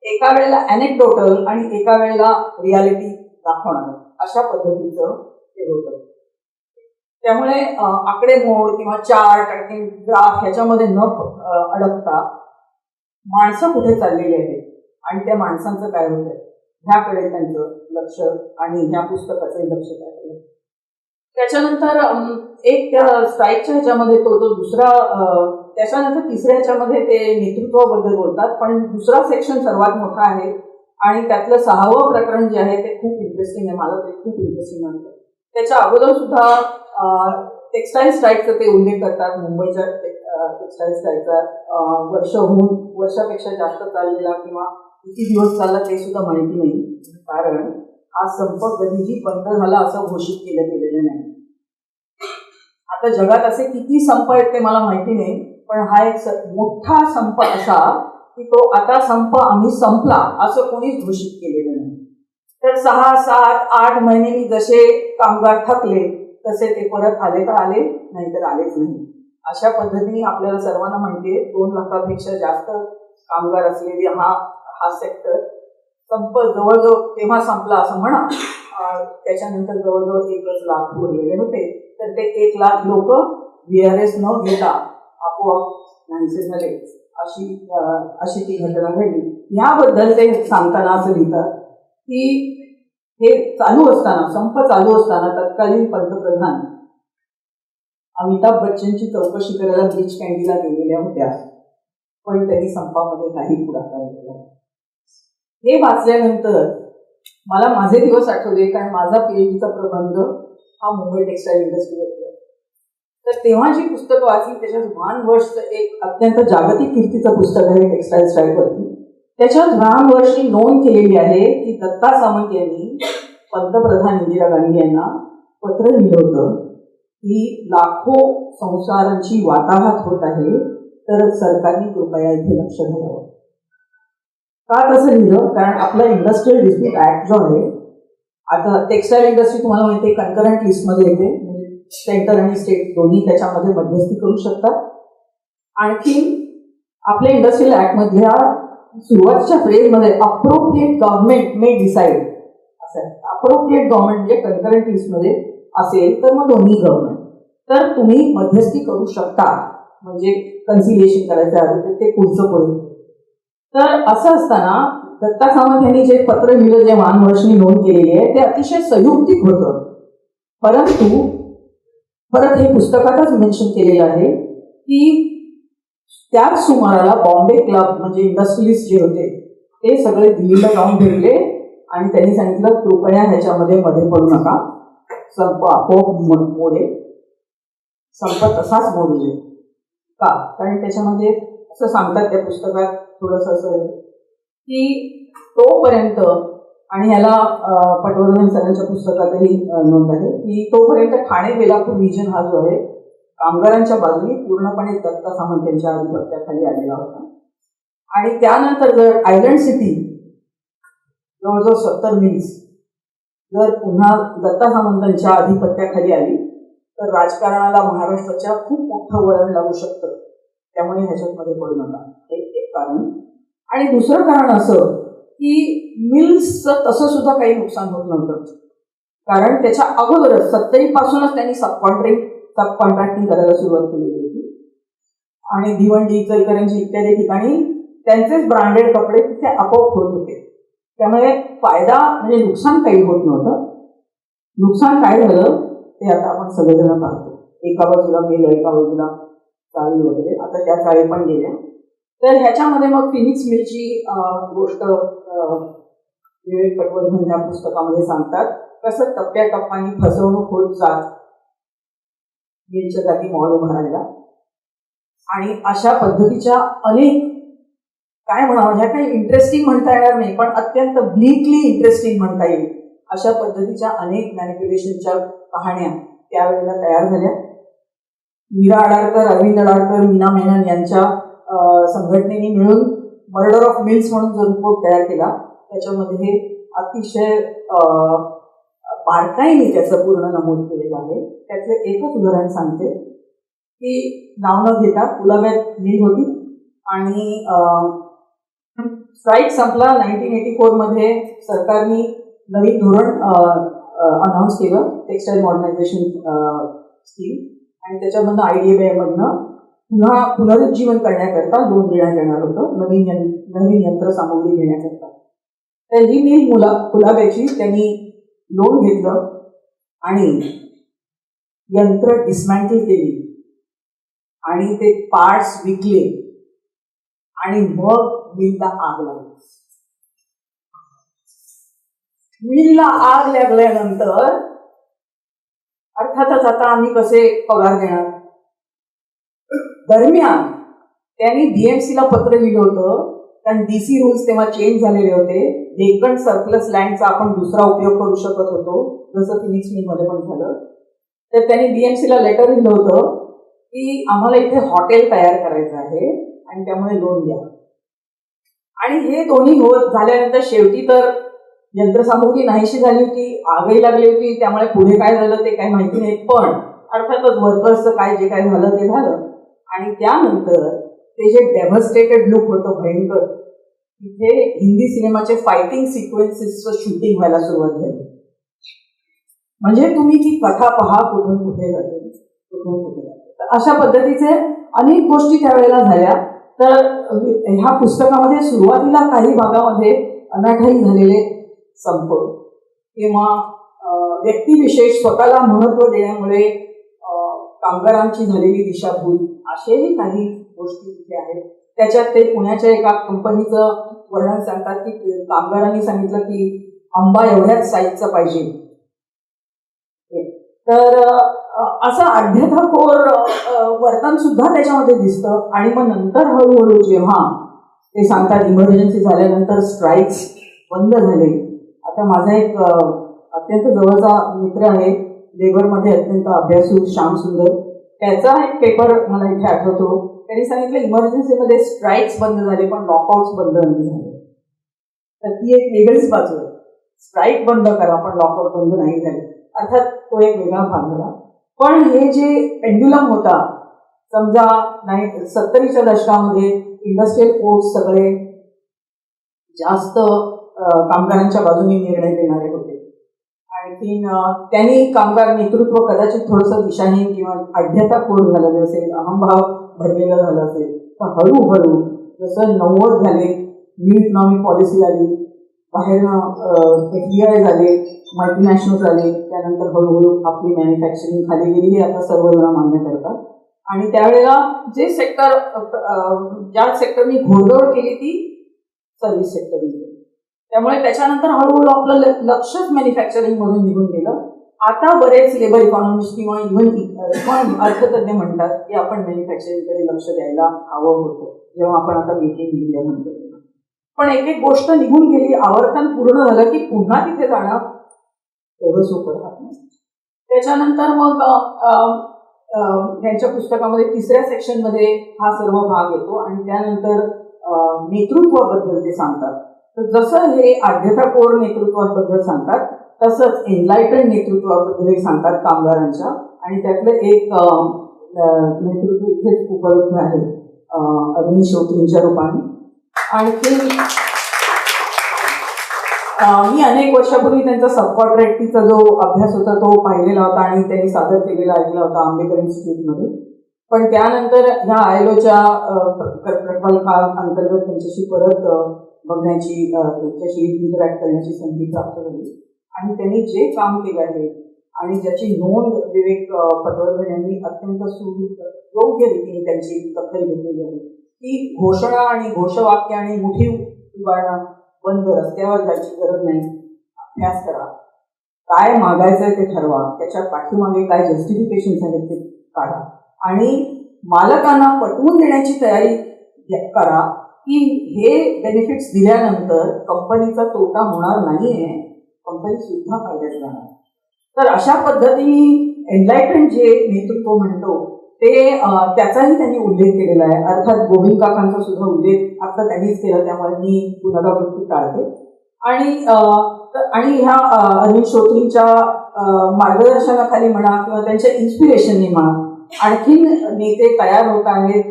एका वेळेला अनेक्डोटल आणि एका वेळेला रियालिटी दाखवणार अशा पद्धतीचं ते होतं. त्यामुळे आकडेमोड किंवा चार्ट आणि ग्राफ ह्याच्यामध्ये न अडकता माणसं कुठे चाललेली आहेत आणि त्या माणसांचं काय होत आहे ह्याकडे त्यांचं लक्ष आणि ह्या पुस्तकाचे लक्ष काय आहे. त्याच्यानंतर एक त्या स्ट्राईकच्या ह्याच्यामध्ये तो दुसरा त्याच्यानंतर तिसऱ्या ह्याच्यामध्ये ते नेतृत्वाबद्दल बोलतात. पण दुसरा सेक्शन सर्वात मोठा आहे आणि त्यातलं 6वं प्रकरण जे आहे ते खूप इंटरेस्टिंग आहे. मला ते खूप इंटरेस्टिंग वाटतं. त्याच्या अगोदर सुद्धा टेक्स्टाईल स्ट्राईकचा ते उल्लेख करतात. मुंबईच्या टेक्स्टाईल स्ट्राईकचा वर्षापेक्षा जास्त चाललेला किंवा किती दिवस चालला ते सुद्धा माहिती नाही. कारण हा संप कधीही बंद झाला असं घोषित केलं गेलेलं नाही. आता जगात असे किती संप आहेत ते मला माहिती नाही, पण हा एक मोठा संप असा की तो आता संप आम्ही संपला असं कोणीच घोषित केलेलं नाही. तर 6, 7, 8 महिने मी जसे कामगार थकले तसे ते परत आले तर आले नाही तर आलेच नाही. अशा पद्धतीने आपल्याला सर्वांना माहिती आहे 2 लाखापेक्षा जास्त कामगार असलेली हा सेक्टर संप जवळजवळ तेव्हा संपला असं म्हणा. त्याच्यानंतर जवळजवळ 1 लाख उरलेले होते. तर ते 1 लाख लोक VRS न घेता आपोआप नाहीसे झाले अशी ती घटना घडली. याबद्दल ते सांगताना असं लिहितात की हे चालू असताना संप चालू असताना तत्कालीन पंतप्रधान अमिताभ बच्चनची चौकशी करायला ब्रीच कँडीला गेलेल्या होत्या, पण त्यांनी संपामध्ये काही पुढाकार केला. हे वाचल्यानंतर मला माझे दिवस आठवले, कारण माझा PhDचा प्रबंध हा मुंबई टेक्स्टाईल इंडस्ट्रीवरती आहे. तर तेव्हा जी पुस्तकं वाचली त्याच्यात व्हान वर्षचं एक अत्यंत जागतिक कीर्तीचं पुस्तक आहे टेक्स्टाईल स्ट्राईकवरती. त्याच्यात व्हान वर्षी नोंद केलेली आहे की दत्ता सामंत यांनी पंतप्रधान इंदिरा गांधी यांना पत्र लिहिलं होतं की लाखो संसारांची वाताहत होत आहे, तर सरकारने कृपया इथे लक्ष घालावं. का तसं लिहिलं? कारण आपला इंडस्ट्रियल डिस्प्यूट ऍक्ट जो आहे, आता टेक्स्टाईल इंडस्ट्री तुम्हाला माहिती आहे कन्करंट लिस्टमध्ये येते, म्हणजे सेंटर आणि स्टेट दोन्ही त्याच्यामध्ये मध्यस्थी करू शकतात. आणखी आपल्या इंडस्ट्रियल ऍक्टमधल्या सुरुवातीच्या फ्रेजमध्ये अप्रोप्रिएट गव्हर्नमेंट मे डिसाईड असं आहे. अप्रोप्रिएट गव्हर्नमेंट म्हणजे कन्करंट लिस्टमध्ये असेल तर मग दोन्ही गव्हर्नमेंट, तर तुम्ही मध्यस्थी करू शकता, म्हणजे कन्सिलिएशन करायचं आहे ते पुढचं पुढे. तर असं असताना दत्ता सामंत यांनी जे पत्र लिहिलं, जे व्हान वर्षनी नोंद केलेली आहे, ते अतिशय संयुक्तिक होतं. परंतु परत हे पुस्तकातच मेन्शन केलेलं आहे की त्याच सुमाराला बॉम्बे क्लब म्हणजे इंडस्ट्रियलिस्ट जे होते ते सगळे दिल्लीला जाऊन भेटले आणि त्यांनी सांगितलं कृपया ह्याच्यामध्ये मध्ये पडू नका, संप आपोआप मोडे. संप तसाच मोडू नये. का? कारण त्याच्यामध्ये असं सांगतात त्या पुस्तकात थोडंसं असं आहे की तोपर्यंत, आणि ह्याला पटवर्धन सरांच्या पुस्तकातही नोंद आहे की तोपर्यंत ठाणे बेलापूर रिजन हा जो आहे कामगारांच्या बाजूने पूर्णपणे दत्ता सामंत यांच्या आधिपत्याखाली आलेला होता. आणि त्यानंतर जर आयलंड सिटी जवळजवळ 70 मिल्स जर पुन्हा दत्ता सामंतांच्या आधिपत्याखाली आली तर राजकारणाला महाराष्ट्राच्या खूप मोठं वळण लागू शकतं. त्यामुळे ह्याच्यामध्ये पडू नका, हे एक कारण. आणि दुसरं कारण असं की मिल्सचं तसं सुद्धा काही नुकसान होत नव्हतं, कारण त्याच्या अगोदरच 70 पासूनच त्यांनी सबकॉन्ट्रॅक्टिंग करायला सुरुवात केलेली होती. आणि भिवंडी, इचलकरंजी इत्यादी ठिकाणी त्यांचेच ब्रँडेड कपडे तिथे आपोआप होत होते. त्यामुळे फायदा म्हणजे नुकसान काही होत नव्हतं. नुकसान काय झालं ते आता आपण सगळेजण पाहतो. एका बाजूला गेलं, एका बाजूला चाळी वगैरे, आता त्या चाळी पण गेल्या. तर ह्याच्यामध्ये मग फिनिक्स मिलची गोष्ट विवेक पटवर्धन या पुस्तकामध्ये सांगतात, कसं टप्प्याटप्प्याने फसवणूक होत जात मिलच्या जागी मॉल उभारायला. आणि अशा पद्धतीच्या अनेक, काय म्हणावं, ह्या काही इंटरेस्टिंग म्हणता येणार नाही, पण अत्यंत ब्लीकली इंटरेस्टिंग म्हणता येईल अशा पद्धतीच्या अनेक मॅनिप्युलेशनच्या कहाण्या त्यावेळेला तयार झाल्या. मीरा आडारकर, अरविंद आडारकर, मीना मेनन यांच्या संघटनेने मिळून मर्डर ऑफ मिल्स म्हणून जो रिपोर्ट तयार केला, त्याच्यामध्ये अतिशय बारकाईने त्याचं पूर्ण नमूद केलेलं आहे. त्यातलं एकच उदाहरण सांगते की नाव न घेता कुलाब्यात मिल होती आणि स्ट्राईक संपला 1984 मध्ये. सरकारने नवीन धोरण अनाऊन्स केलं, टेक्स्टाईल मॉडर्नायझेशन स्कीम, आणि त्याच्यामधनं IDBI पुन्हा पुनरुज्जीवन करण्याकरता लोन देण्यात येणार होतं, नवीन यंत्रसामुग्री घेण्याकरता. तर ही मिल कुलाब्याची त्यांनी लोन घेतलं आणि यंत्र डिसमॅन्टल केली आणि ते पार्ट्स विकले आणि मग मिलला आग लागली. मिलला आग लागल्यानंतर अर्थातच आता आम्ही कसे पगार देणार. दरम्यान त्यांनी DMCला पत्र लिहिलं होतं, कारण DC रूल्स तेव्हा चेंज झालेले होते. वेकंट सरप्लस लँडचा आपण दुसरा उपयोग करू शकत होतो, जसं फिनिक्स मिलमध्ये पण झालं. तर त्यांनी DMCला लेटर लिहिलं होतं की आम्हाला इथे हॉटेल तयार करायचं आहे आणि त्यामुळे लोन द्या. आणि हे दोन्ही झाल्यानंतर शेवटी तर यंत्रसामुग्री नाहीशी झाली होती, आगही लागली होती. त्यामुळे पुढे काय झालं ते काही माहिती नाही, पण अर्थातच वर्कर्सचं काय जे काय झालं ते झालं. आणि त्यानंतर ते जे डेव्हस्टेटेड लुक होतं भयंकर, तिथे हिंदी सिनेमाचे फायटिंग सिक्वेन्सेसचं शूटिंग व्हायला सुरुवात झाली. म्हणजे तुम्ही ती कथा पहा, कुठून कुठे जाते, कुठून कुठे जाते. तर अशा पद्धतीचे अनेक गोष्टी त्यावेळेला झाल्या. तर ह्या पुस्तकामध्ये सुरुवातीला काही भागामध्ये अनाठायी झालेले संप किंवा व्यक्तिविशेष स्वतःला महत्त्व देण्यामुळे कामगारांची झालेली दिशाभूल, असेही काही गोष्टी तिथे आहेत. त्याच्यात ते पुण्याच्या एका कंपनीचं वर्णन सांगतात की कामगारांनी सांगितलं की आंबा एवढ्याच साईजचा पाहिजे. तर असं आढ्यताखोर वर्तन सुद्धा त्याच्यामध्ये दिसतं. आणि मग नंतर हळूहळू जेव्हा ते सांगतात इमर्जन्सी झाल्यानंतर स्ट्राईक्स बंद झाले. आता माझा एक अत्यंत जवळचा मित्र आहे, लेबरमध्ये अत्यंत अभ्यासू श्याम सुंदर, त्याचा एक पेपर मला इथे आठवतो. त्यांनी सांगितलं इमर्जन्सीमध्ये स्ट्राईक्स बंद झाले पण लॉकआउट्स बंद नाही झाले. तर ती एक वेगळीच बाजू आहे. स्ट्राईक बंद करा पण लॉकआउट बंद नाही झाले, अर्थात तो एक वेगळा भाग झाला. पण हे जे पेंड्युलम होता, समजा 70च्या दशकामध्ये इंडस्ट्रियल कोर्ट सगळे जास्त कामगारांच्या बाजूने निर्णय देणारे होते. आणखीन त्यांनी कामगार नेतृत्व कदाचित थोडंसं दिशाहीन किंवा आढ्यताखोर झालेलं असेल, अहंभाव भरलेलं झालं असेल. तर हळूहळू जसं 90 झाले, न्यू इकॉनॉमिक पॉलिसी आली, बाहेरनं FDI झाले, मल्टीनॅशनल झाले, त्यानंतर हळूहळू आपली मॅन्युफॅक्चरिंग खाली गेली हे आता सर्वजण मान्य करतात. आणि त्यावेळेला जे सेक्टर, ज्या सेक्टरनी घोडदौड केली ती सर्व्हिस सेक्टरनी केली. त्यामुळे त्याच्यानंतर हळूहळू आपलं लक्षच मॅन्युफॅक्चरिंग मधून निघून गेलं. आता बरेच लेबर इकॉनॉमिस्ट किंवा इव्हन अर्थतज्ञ म्हणतात की आपण मॅन्युफॅक्चरिंगकडे लक्ष द्यायला हवं होतं, जेव्हा आपण आता मेक इन इंडिया म्हणतो. पण एक एक गोष्ट निघून गेली, आवर्तन पूर्ण झालं की पुन्हा तिथे जाणं एवढं सोपं राहत नाही. त्याच्यानंतर मग त्यांच्या पुस्तकामध्ये 3ऱ्या सेक्शनमध्ये हा सर्व भाग येतो आणि त्यानंतर नेतृत्वाबद्दल ते सांगतात. तर जसं हे आढ्यताखोर नेतृत्वाबद्दल सांगतात तसंच एनलायटन नेतृत्वाबद्दल सांगतात कामगारांच्या. आणि त्यातलं एक नेतृत्व इथेच उपलब्ध आहे अरविंद श्रोत्रींच्या रूपाने. आणखी मी अनेक वर्षापूर्वी त्यांचा सबकॉन्ट्रॅक्टीचा जो अभ्यास होता तो पाहिलेला होता आणि त्यांनी सादर केलेला ऐकला होता आंबेडकर इन्स्टिट्यूटमध्ये. पण त्यानंतर ह्या ILOच्या अंतर्गत त्यांच्याशी परत बघण्याची, त्यांच्याशी इंटरॅक्ट करण्याची संधी प्राप्त झाली. आणि त्यांनी जे काम केलं आहे आणि ज्याची नोंद विवेक पटवर्धन यांनी अत्यंत योग्य रीतीने त्यांची दखल घेतलेली आहे, की घोषणा आणि घोषवाक्य आणि मुठी उभारणं बंद, रस्त्यावर जायची गरज नाही. अभ्यास करा, काय मागायचंय ते ठरवा, त्याच्या पाठीमागे काय जस्टिफिकेशन आहेत ते काढा आणि मालकांना पटवून देण्याची तयारी करा की हे बेनिफिट्स दिल्यानंतर कंपनीचा तोटा होणार नाहीये, कंपनी सुद्धा फायद्यात जाणार. तर अशा पद्धतीने एनलायटन जे नेतृत्व म्हणतो ते त्याचाही त्यांनी उल्लेख केलेला आहे. अर्थात गोविंद काकांचा सुद्धा उल्लेख आता त्यांनीच केला, त्यामुळे मी पुनरावृत्ती टाळते. आणि ह्या अरविंद श्रोत्रींच्या मार्गदर्शनाखाली म्हणा किंवा त्यांच्या इन्स्पिरेशनने म्हणा आणखीन नेते तयार होत आहेत,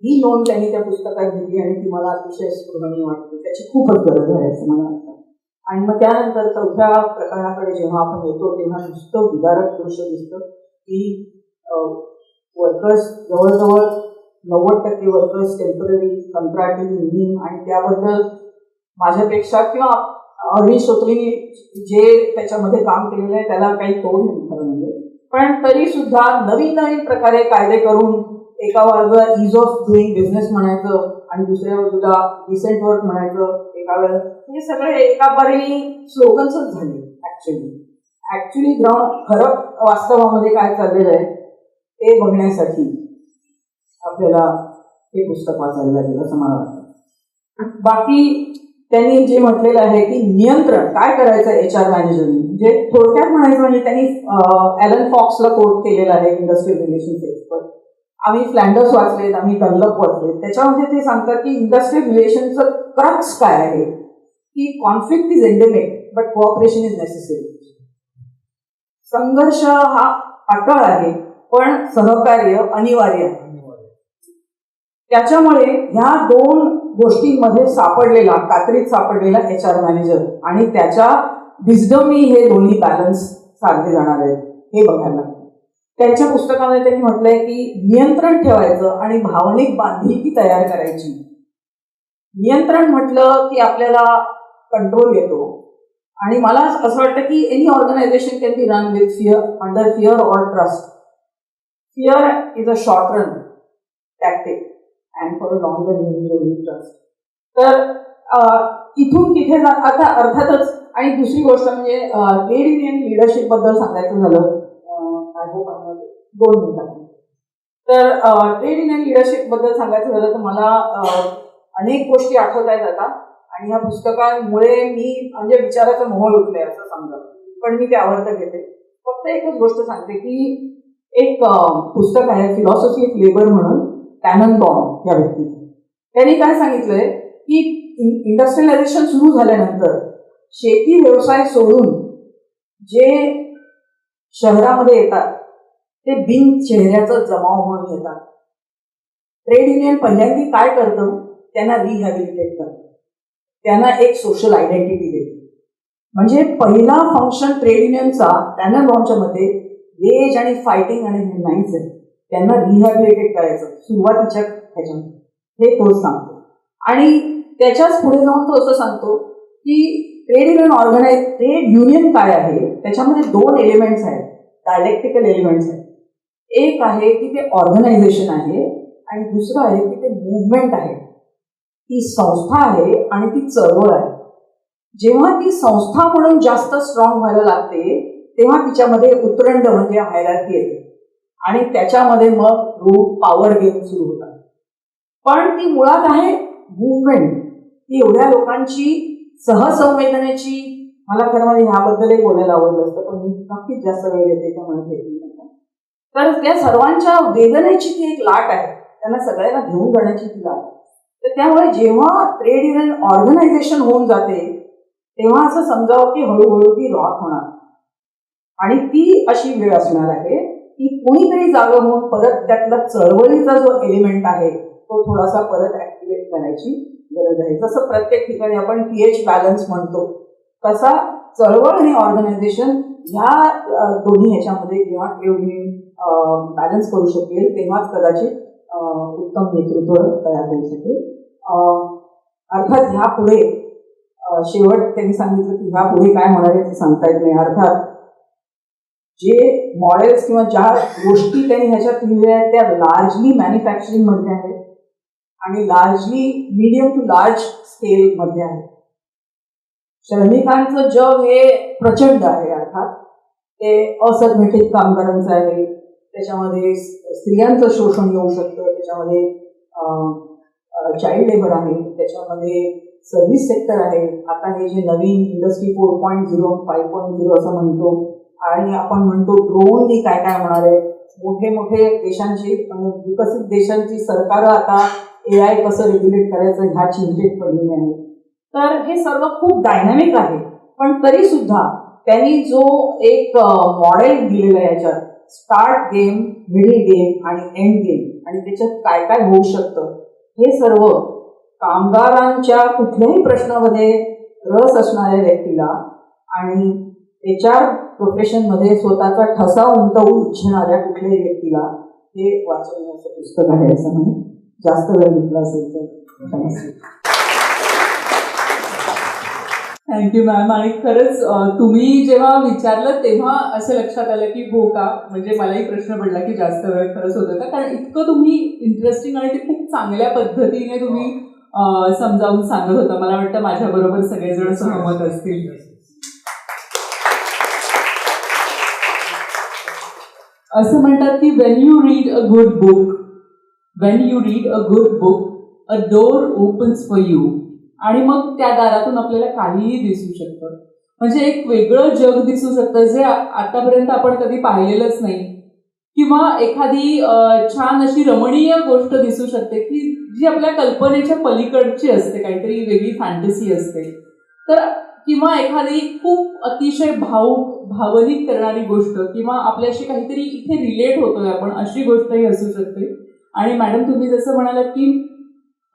ही नोंद त्यांनी त्या पुस्तकात घेतली आणि ती मला अतिशय स्पृहणीय वाटते. त्याची खूपच गरज आहे असं मला वाटतं. आणि मग त्यानंतर चौथ्या प्रकरणाकडे जेव्हा आपण येतो तेव्हा नुसतं विदारक दृश्य दिसतं की वर्कर्स जवळजवळ 90% वर्कर्स टेम्पररी, कंत्राटी, नियम आणि त्याबद्दल माझ्यापेक्षा किंवा अरविंद श्रोत्रींनी जे त्याच्यामध्ये काम केलेलं आहे त्याला काही तोड नाही खरं म्हणजे. पण तरी सुद्धा नवीन नवीन प्रकारे कायदे करून एका बाजूला इज ऑफ डुईंग बिझनेस म्हणायचं आणि दुसऱ्या बाजूला डिसेंट वर्क म्हणायचं एका वेळेला, हे सगळे एका परीने स्लोगन्सच झाले. ऍक्च्युली ग्राउंड खरं वास्तवामध्ये काय चाललेलं आहे ते बघण्यासाठी आपल्याला हे पुस्तक वाचायला लागेल असं मला वाटतं. बाकी त्यांनी जे म्हटलेलं आहे की नियंत्रण काय करायचं HR मॅनेजरनी, म्हणजे थोडक्यात म्हणायचं म्हणजे त्यांनी ॲलन फॉक्सला कोट केलेलं आहे, इंडस्ट्रियल रिलेशन्स एक्सपर्ट. आम्ही फ्लँडर्स वाचलेत, आम्ही डनलप वाचलेत. त्याच्यामध्ये ते सांगतात की इंडस्ट्रियल रिलेशनचं क्रक्स काय आहे की conflict is endemic but cooperation is necessary. संघर्ष हा अटळ आहे पण सहकार्य अनिवार्य आहे. त्याच्यामुळे ह्या दोन गोष्टींमध्ये कात्रीत सापडलेला HR मॅनेजर आणि त्याच्या विजडमी हे दोन्ही बॅलन्स साधले जाणार आहेत हे बघायला लागतं. त्यांच्या पुस्तकामध्ये त्यांनी म्हटलंय की नियंत्रण ठेवायचं आणि भावनिक बांधिलकी तयार करायची. नियंत्रण म्हटलं की आपल्याला कंट्रोल येतो आणि मला असं वाटतं की any organisation can be run with fear, under fear or trust. Fear is a short run tactic and for a long run trust. तर इथून तिथे आता अर्थातच. आणि दुसरी गोष्ट म्हणजे ट्रेड युनियन लिडरशिप बद्दल सांगायचं झालं 2 मिनिटात. तर ट्रेड युनियन लिडरशिप बद्दल सांगायचं झालं तर मला अनेक गोष्टी आठवत आहेत आता आणि ह्या पुस्तकांमुळे मी म्हणजे विचाराचं मोह उठलंय असं समजा, पण मी ते आवडतं घेते. फक्त एकच गोष्ट सांगते की एक पुस्तक आहे फिलॉसॉफी ऑफ लेबर म्हणून टॅननबॉम या व्यक्तीचं. त्यांनी काय सांगितलंय की इंडस्ट्रियलायझेशन सुरू झाल्यानंतर शेती व्यवसाय सोडून जे शहरामध्ये येतात ते बिन चेहऱ्याचा जमाव म्हणून येतात. ट्रेड युनियन पहिल्यांदा काय करतं, त्यांना रिहॅबिलिटेट करतं, त्यांना एक सोशल आयडेंटिटी देते. म्हणजे पहिला फंक्शन ट्रेड युनियनचा टॅननबॉमच्या मध्ये वेज आणि फायटिंग आणि नाहीच आहे, त्यांना रिहॅबिलिटेट करायचं सुरुवातीच्या ह्याच्यामध्ये, हे तोच सांगतो. आणि त्याच्याच पुढे जाऊन तो असं सांगतो की ट्रेड युनियन काय आहे, त्याच्यामध्ये 2 एलिमेंट्स आहेत, डायलेक्टिकल एलिमेंट्स आहेत. एक आहे की ते ऑर्गनायझेशन आहे आणि दुसरं आहे की ते मुवमेंट आहे, ती संस्था आहे आणि ती चळवळ आहे. जेव्हा ती संस्था म्हणून जास्त स्ट्रॉंग व्हायला लागते तेव्हा तिच्यामध्ये उतरंड म्हणजे हायरार्की येते आणि त्याच्यामध्ये मग रूट पॉवर गेम सुरू होतात. पण ती मुळात आहे मुवमेंट, ती एवढ्या लोकांची सहसंवेदनेची. मला खरं म्हणजे ह्याबद्दलही बोलायला आवडलं असतं पण मी नक्कीच जास्त वेळ घेते त्यामुळे घेतली नाही. तर त्या सर्वांच्या वेदनेची ती एक लाट आहे, त्यांना सगळ्यांना घेऊन जाण्याची ती लाट. तर त्यामुळे जेव्हा ट्रेड युनियन ऑर्गनायझेशन होऊन जाते तेव्हा असं समजावं की हळूहळू ती रॉक होणार आणि ती अशी वेळ असणार आहे की कोणीतरी जागा होऊन परत त्यातला चळवळीचा जो एलिमेंट आहे तो थोडासा परत ऍक्टिव्हेट करायची गरज आहे. जसं प्रत्येक ठिकाणी आपण पीएच बॅलन्स म्हणतो तसा चळवळ आणि ऑर्गनायझेशन ह्या दोन्ही ह्याच्यामध्ये जेव्हा ट्रेड युनियन बॅलन्स करू शकेल तेव्हाच कदाचित उत्तम नेतृत्व तयार होऊ शकेल. अर्थात ह्या पुढे शेवट त्यांनी सांगितलं की ह्या पुढे काय होणार आहे ते सांगता येत नाही. अर्थात जे मॉडेल्स किंवा ज्या गोष्टी त्यांनी ह्याच्यात लिहिल्या आहेत त्या लार्जली मॅन्युफॅक्चरिंग मध्ये आहेत आणि लार्जली मीडियम टू लार्ज स्केलमध्ये आहे. श्रमिकांचं जग हे प्रचंड आहे. अर्थात ते असंघटित कामगारांचं आहे, त्याच्यामध्ये स्त्रियांचं शोषण येऊ शकतं, त्याच्यामध्ये चाइल्ड लेबर आहे, त्याच्यामध्ये सर्व्हिस सेक्टर आहे. आता हे जे नवीन इंडस्ट्री 4.0 5.0 असं म्हणतो, आणि आपण म्हणतो ड्रोननी काय काय होणार आहे. मोठे मोठे देशांची विकसित देशांची सरकारं आता AI कसं रेग्युलेट करायचं ह्या चिंतेत पडलेली आहे. तर हे सर्व खूप डायनॅमिक आहे. पण तरी सुद्धा त्यांनी जो एक मॉडेल दिलेलं आहे याच्यात, स्टार्ट गेम, मिडल गेम आणि एंड गेम, आणि त्याच्यात काय काय होऊ शकतं, हे सर्व कामगारांच्या कुठल्याही प्रश्नामध्ये रस असणाऱ्या व्यक्तीला आणि HR प्रोफेशनमध्ये स्वतःचा ठसा उमटवू इच्छिणाऱ्या कुठल्याही व्यक्तीला हे वाचवण्याचं पुस्तक आहे असं म्हणून. जास्त वेळ घेतला असेल तर थँक्यू मॅम. आणि खरंच तुम्ही जेव्हा विचारलं तेव्हा असं लक्षात आलं की हो का, म्हणजे मलाही प्रश्न पडला की जास्त वेळ खरंच होतं का, कारण इतकं तुम्ही इंटरेस्टिंग आणि ते खूप चांगल्या पद्धतीने तुम्ही समजावून सांगत होता. मला वाटतं माझ्याबरोबर सगळेजण सहमत असतील. असं म्हणतात की Wien you read a good book a door opens for you. आणि मग त्या दारातून आपल्याला काहीही दिसू शकतं, म्हणजे एक वेगळं जग दिसू शकतं जे आतापर्यंत आपण कधी पाहिलेलंच नाही, किंवा एखादी छान अशी रमणीय गोष्ट दिसू शकते की जी आपल्या कल्पनेच्या पलीकडची असते, काहीतरी वेगळी फॅन्टसी असते. तर किंवा एखादी खूप अतिशय भावनिक करणारी गोष्ट, किंवा आपल्याशी काहीतरी इथे रिलेट होतोय आपण, अशी गोष्टही असू शकते. आणि मॅडम तुम्ही जसं म्हणालात की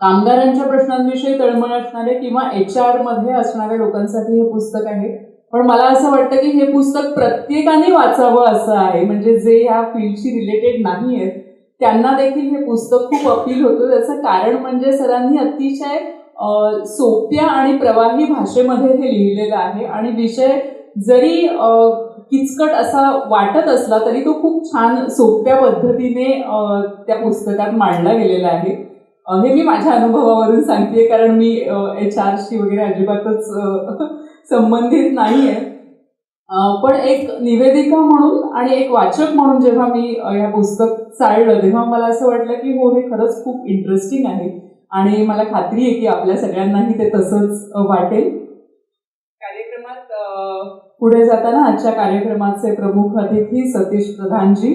कामगारांच्या प्रश्नांविषयी तळमळ असणारे किंवा HR मध्ये असणाऱ्या लोकांसाठी हे पुस्तक आहे. पण मला असं वाटतं की हे पुस्तक प्रत्येकाने वाचावं असं आहे, म्हणजे जे ह्या फील्डशी रिलेटेड नाही आहेत त्यांना देखील हे पुस्तक खूप अपील होतं. त्याचं कारण म्हणजे सरांनी अतिशय सोप्या आणि प्रवाही भाषेमध्ये हे लिहिलेलं आहे, आणि विषय जरी किचकट असा वाटत असला तरी तो खूप छान सोप्या पद्धतीने त्या पुस्तकात मांडला गेलेला आहे. हे मी माझ्या अनुभवावरून सांगते, कारण मी HR वगैरे अजिबातच संबंधित नाही आहे. पण एक निवेदिका म्हणून आणि एक वाचक म्हणून जेव्हा मी हे पुस्तक चाळलं तेव्हा मला असं वाटलं की हो, हे खरंच खूप इंटरेस्टिंग आहे, आणि मला खात्री आहे की आपल्या सगळ्यांनाही ते तसंच वाटेल. कार्यक्रमात पुढे जाताना आजच्या कार्यक्रमाचे प्रमुख अतिथी सतीश प्रधानजी,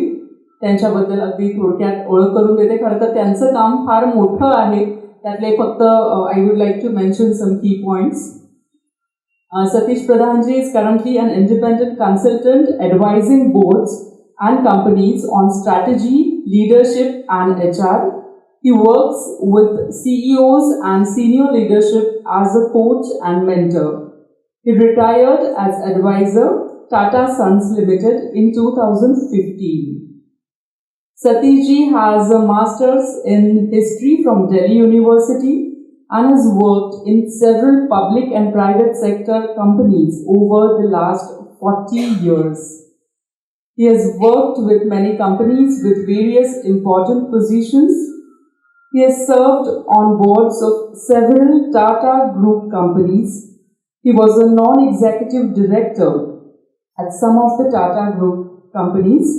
त्यांच्याबद्दल अगदी थोडक्यात ओळख करून देते. खरं तर त्यांचं काम फार मोठं आहे, त्यातले फक्त I would like to mention some key points. Satish Pradhanji is currently an independent consultant advising boards and companies on strategy, leadership and HR. He works with CEOs and senior leadership as a coach and mentor. He retired as advisor Tata Sons Limited in 2015. Satish ji has a master's in history from Delhi University and has worked in several public and private sector companies over the last 40 years. He has worked with many companies with various important positions. He has served on boards of several Tata Group companies. He was a non-executive director at some of the Tata Group companies.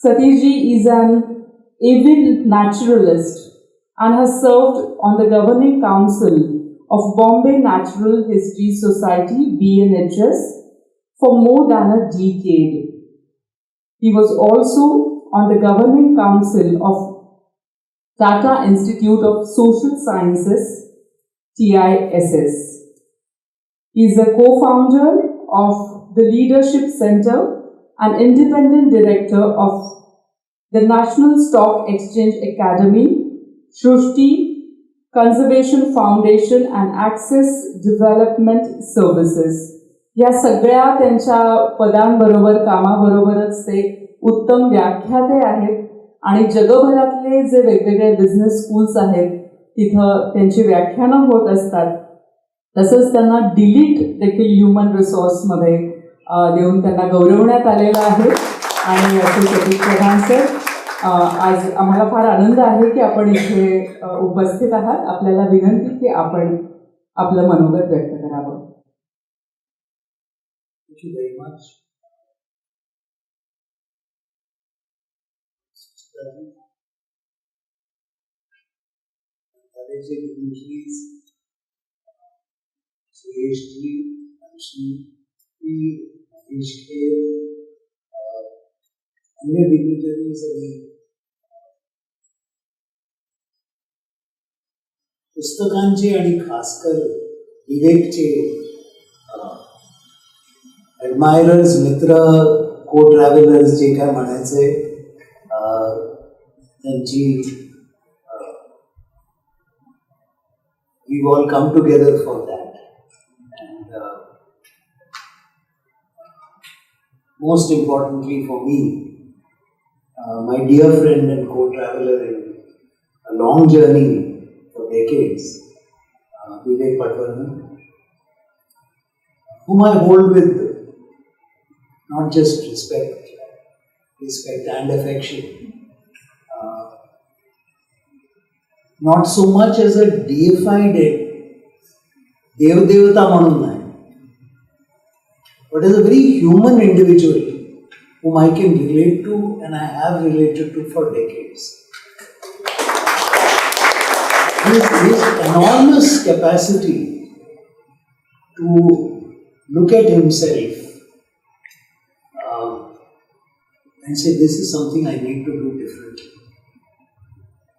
Satish ji is an avid naturalist and has served on the governing council of Bombay Natural History Society (BNHS) for more than a decade. He was also on the governing council of Tata Institute of Social Sciences (TISS). He is a co-founder of the Leadership Center and independent director of the National Stock Exchange Academy, Shrushti Conservation Foundation and Access Development Services. या सगळ्या त्यांच्या पदांबरोबर कामाबरोबरच ते उत्तम व्याख्याते आहेत, आणि जगभरातले जे वेगवेगळे बिझनेस स्कूल्स आहेत तिथं त्यांची व्याख्यानं होत असतात. तसंच त्यांना डिलीट देखील ह्युमन रिसोर्समध्ये देऊन त्यांना गौरवण्यात आलेलं आहे. आणि सतीश प्रधान सर, आज आम्हाला फार आनंद आहे की आपण इथे उपस्थित आहात. आपल्याला विनंती की आपण आपलं मनोगत व्यक्त करावं. Thank you very much. Please, Suresh ji, Anshul ji, Manish ke, अन्य dignitaries आणि पुस्तकांचे आणि खासकर विवेकचे ॲडमायरर्स, मित्र, को ट्रॅव्हलर्स जे काय म्हणायचे त्यांची we've all come together for that. And most importantly for me, my dear friend and co-traveler in a long journey for decades, Vivek Patwardhan, whom I hold with not just respect and affection. Not so much as a deified Dev-Devata म्हणून नाही, but as a very human individual whom I can relate to and I have related to for decades. His enormous capacity to look at himself and say, this is something I need to do differently,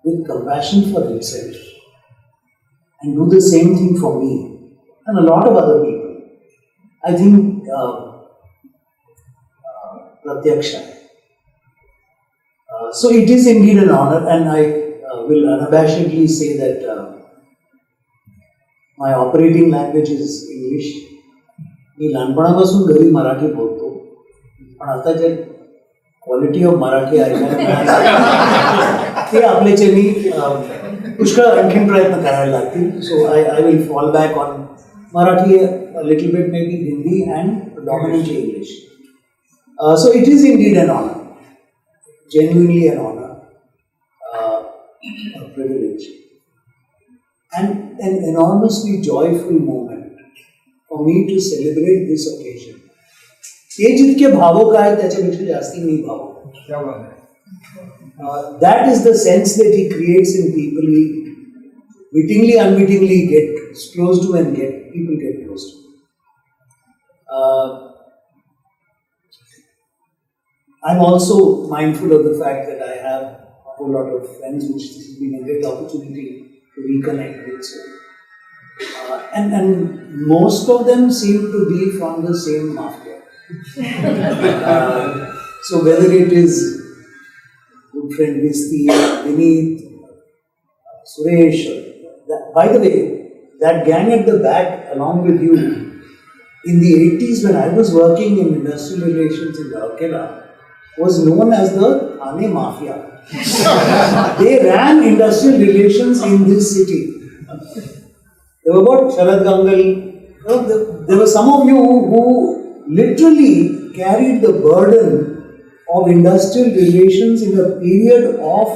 with compassion for himself, and do the same thing for me and a lot of other people. I think Pratyaksha. So it is indeed an honor, and I will unabashedly say that my operating language is English. मी लहानपणापासून घरी मराठी बोलतो, पण आता जे quality of Marathi ऐकायला मिळालं ते आपल्याचे मी पुष्कळ आणखीन प्रयत्न करायला लागतील. So I will fall back on Marathi, a little bit maybe Hindi and predominantly English. So it is indeed an honor, genuinely an honor, a privilege, and an enormously joyful moment for me to celebrate this occasion. ते जितके भावुक आहेत त्याच्यापेक्षा जास्ती मी भावुक आहे. That is the sense that he creates in people. He wittingly, unwittingly gets close to and people get close to. I'm also mindful of the fact that I have a whole lot of friends, which this has been a great opportunity to reconnect with. So, and most of them seem to be from the same mafia. So whether it is good friend Visti, Vineet, Suresh, by the way, that gang at the back along with you, in the 80s when I was working in industrial relations in Rourkela, was known as the Thane Mafia. They ran industrial relations in this city. There were about Sharad Gangal. There were some of you who literally carried the burden of industrial relations in a period of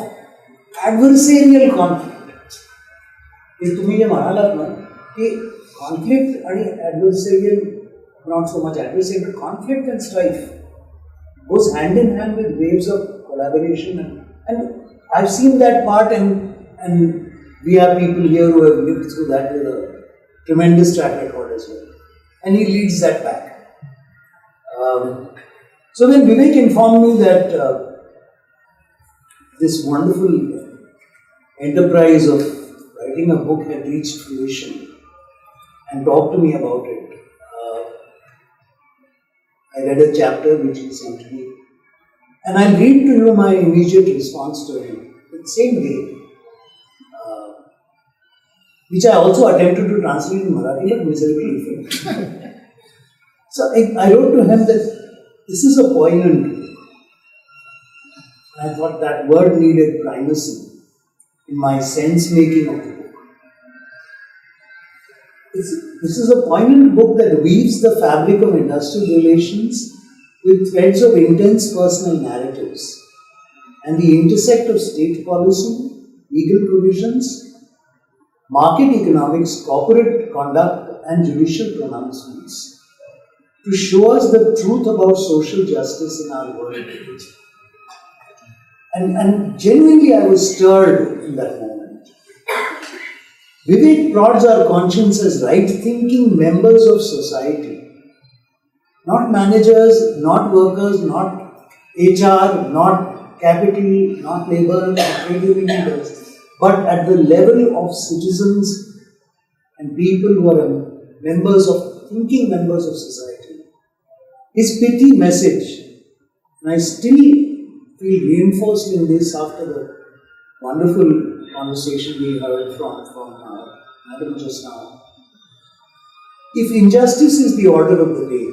adversarial conflict. हे तुम्ही जे म्हणालात ना की conflict आणि adversarial, not so much adversarial, conflict and strife goes hand in hand with waves of collaboration, and I've seen that part, and we have people here who have lived through that with a tremendous track record as well, and he leads that back. So when Vivek informed me that this wonderful enterprise of writing a book had reached fruition and talked to me about it, I read a chapter which he sent me, and I'll read to you my immediate response to him the same day, which I also attempted to translate in Marathi, but miserably failed. So I wrote to him that this is a poignant book. I thought that word needed primacy in my sense-making of the book. This is a poignant book that weaves the fabric of industrial relations with threads of intense personal narratives and the intersect of state policy, legal provisions, market economics, corporate conduct, and judicial pronouncements to show us the truth about social justice in our world. And genuinely I was stirred in that moment. Vivek prods our conscience as right-thinking members of society. Not managers, not workers, not HR, not capital, not labor, not trade union leaders, but at the level of citizens and people who are thinking members of society. His pithy message, and I still feel reinforced in this after the wonderful conversation we heard from Madam just now. If injustice is the order of the day,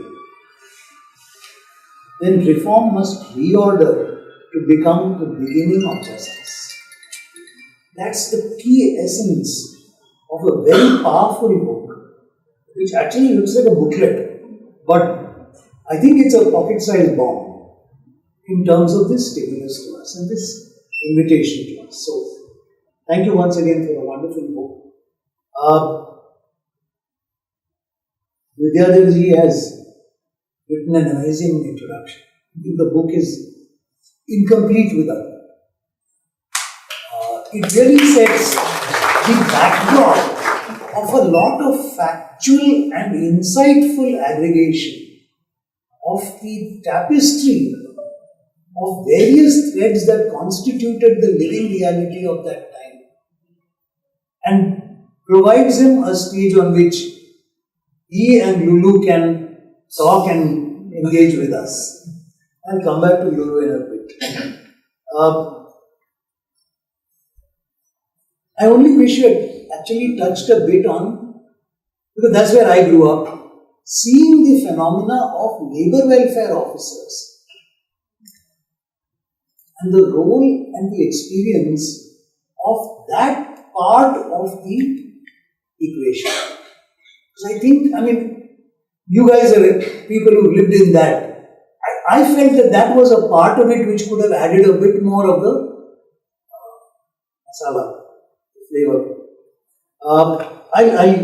then reform must reorder to become the beginning of justice. That's the key essence of a very powerful book, which actually looks like a booklet, but I think it's a pocket-sized bomb in terms of this stimulus to us and this invitation to us. So, thank you once again for a wonderful book. Vidyadev has written an amazing introduction. I think the book is incomplete without it. It really sets the backdrop of a lot of factual and insightful aggregation of the tapestry of various threads that constituted the living reality of that time, and provides him a stage on which he and Lulu can talk and engage with us. I'll come back to Lulu in a bit. I only wish you had actually touched a bit on, because that's where I grew up, seeing the phenomena of labor welfare officers and the role and the experience of that part of the equation. Because I mean, you guys are people who lived in that. I felt that was a part of it which could have added a bit more of the masala, flavor. I'll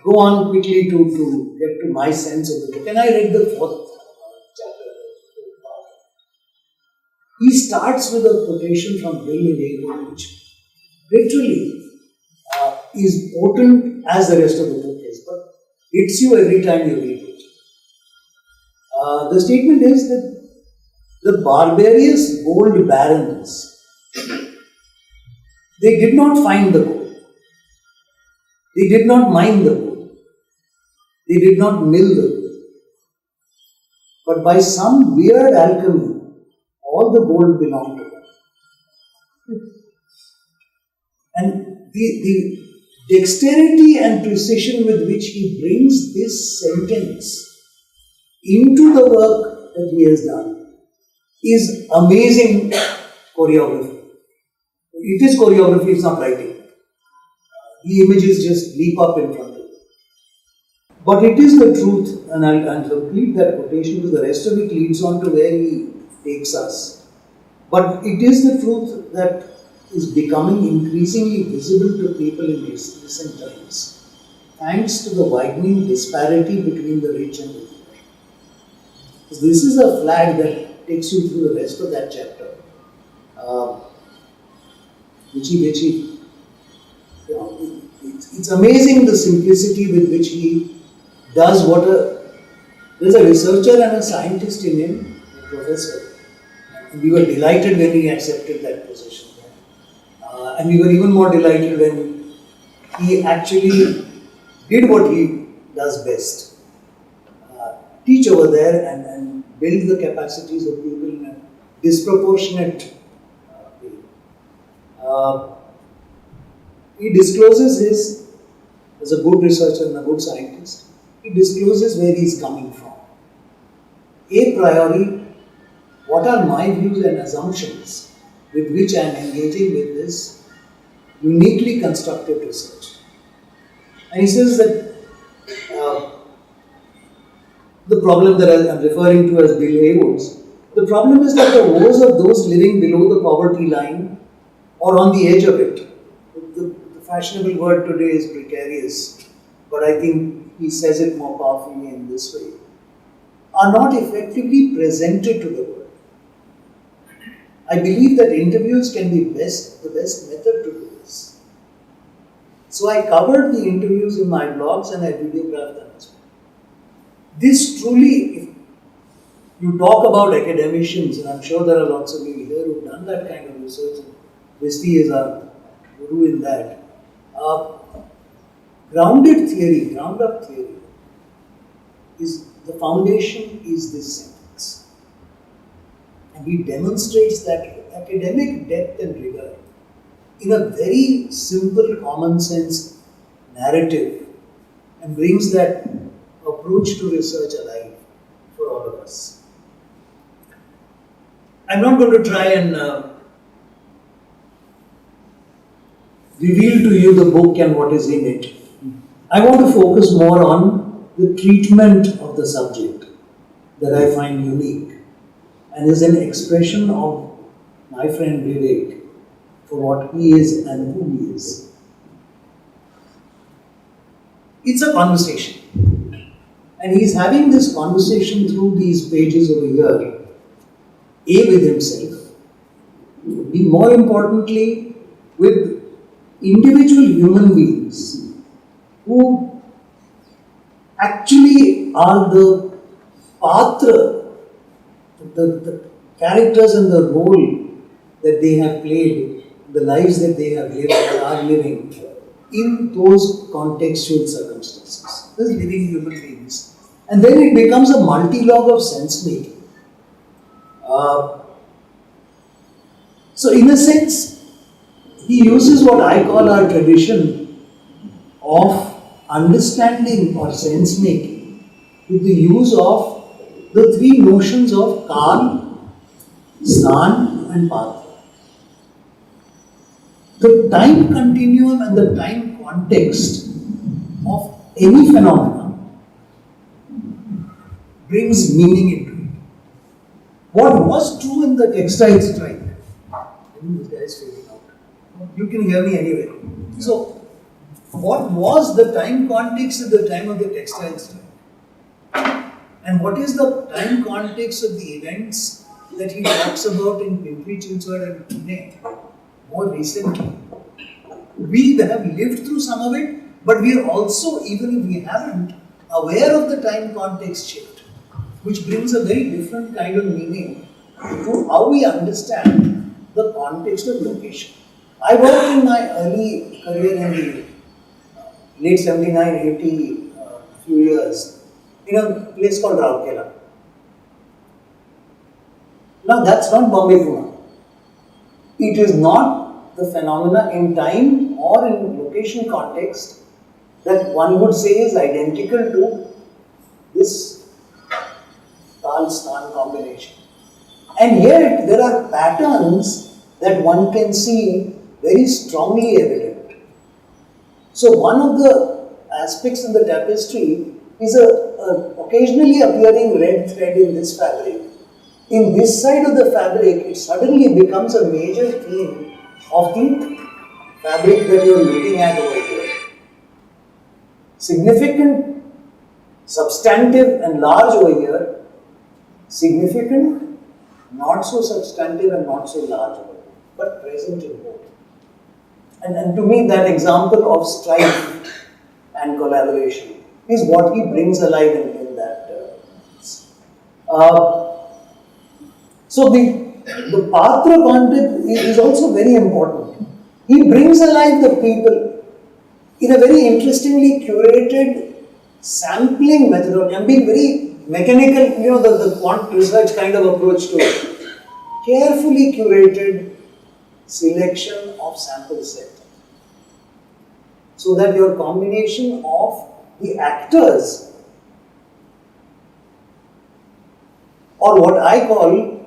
go on quickly to get to my sense of the book. And I read the 4th chapter. He starts with a quotation from Bill Heywood, which literally is potent as the rest of the book is, but hits you every time you read it. The statement is that the barbarous gold barons, they did not find the gold. They did not mine the gold. They did not mill the gold. But by some weird alchemy, all the gold belonged to them. And the dexterity and precision with which he brings this sentence into the work that he has done is amazing choreography. It is choreography, it's not writing. The images just leap up in front of you. But it is the truth, and I'll complete that quotation because the rest of it leads on to where he takes us. But it is the truth that is becoming increasingly visible to people in recent times, thanks to the widening disparity between the rich and the poor. So this is a flag that takes you through the rest of that chapter. It's amazing the simplicity with which he does what there's a researcher and a scientist in him, a professor, and we were delighted when he accepted that position. And we were even more delighted when he actually did what he does best. Teach over there and build the capacities of people in a disproportionate way. He discloses as a good researcher and a good scientist, he discloses where he is coming from. A priori, what are my views and assumptions with which I am engaging with this uniquely constructed research? And he says that the problem that I am referring to as Bill Haywood's The problem is that the woes of those living below the poverty line or on the edge of it, the fashionable word today is precarious, but I think he says it more powerfully in this way, are not effectively presented to the world. I believe that interviews can be the best method to do this. So I covered the interviews in my blogs and I videographed them as well. This truly, if you talk about academicians, and I'm sure there are lots of you here who've done that kind of research, and Visti is our guru in that. Grounded theory, ground up theory, is the foundation is this sentence. And he demonstrates that academic depth and rigor in a very simple, common sense narrative and brings that approach to research alive for all of us. I'm not going to try and reveal to you the book and what is in it. I want to focus more on the treatment of the subject that I find unique and is an expression of my friend Vivek for what he is and who he is. It's a conversation. And he's having this conversation through these pages over here, A, with himself, B, more importantly, with individual human beings who actually are the patra, the characters and the role that they have played, the lives that they have lived or are living in those contextual circumstances. Those living human beings. And then it becomes a multi-log of sense making. So in a sense, he uses what I call our tradition of understanding or sense making with the use of the three notions of Kal, Stan and Patra. The time continuum and the time context of any phenomena brings meaning into it. What was true in the textile strike? I think this guy is fading out. You can hear me anyway. So, what was the time context at the time of the textile strike? And what is the time context of the events that he talks about in Pimpri-Chinchwad and Pune more recently? We have lived through some of it, but we are also, even if we haven't, aware of the time context shift, which brings a very different kind of meaning to how we understand the context of location. I worked in my early career in the late 79, 80 few years in a place called Rourkela. Now that's not Bombay Pune. It is not the phenomena in time or in location context that one would say is identical to this Kal-Stan combination. And yet there are patterns that one can see very strongly evident. So one of the aspects in the tapestry is a occasionally appearing red thread in this fabric. In this side of the fabric, it suddenly becomes a major theme of the fabric that you are looking at over here. Significant, substantive and large over here, significant, not so substantive and not so large over here, but present in both. And to me, that example of strife and collaboration is what he brings alive in that. So the Patra content is also very important. He brings alive the people in a very interestingly curated sampling methodology. I'm being very mechanical, the quant research kind of approach to it. Carefully curated selection of sample set. So that your combination of the actors, or what I call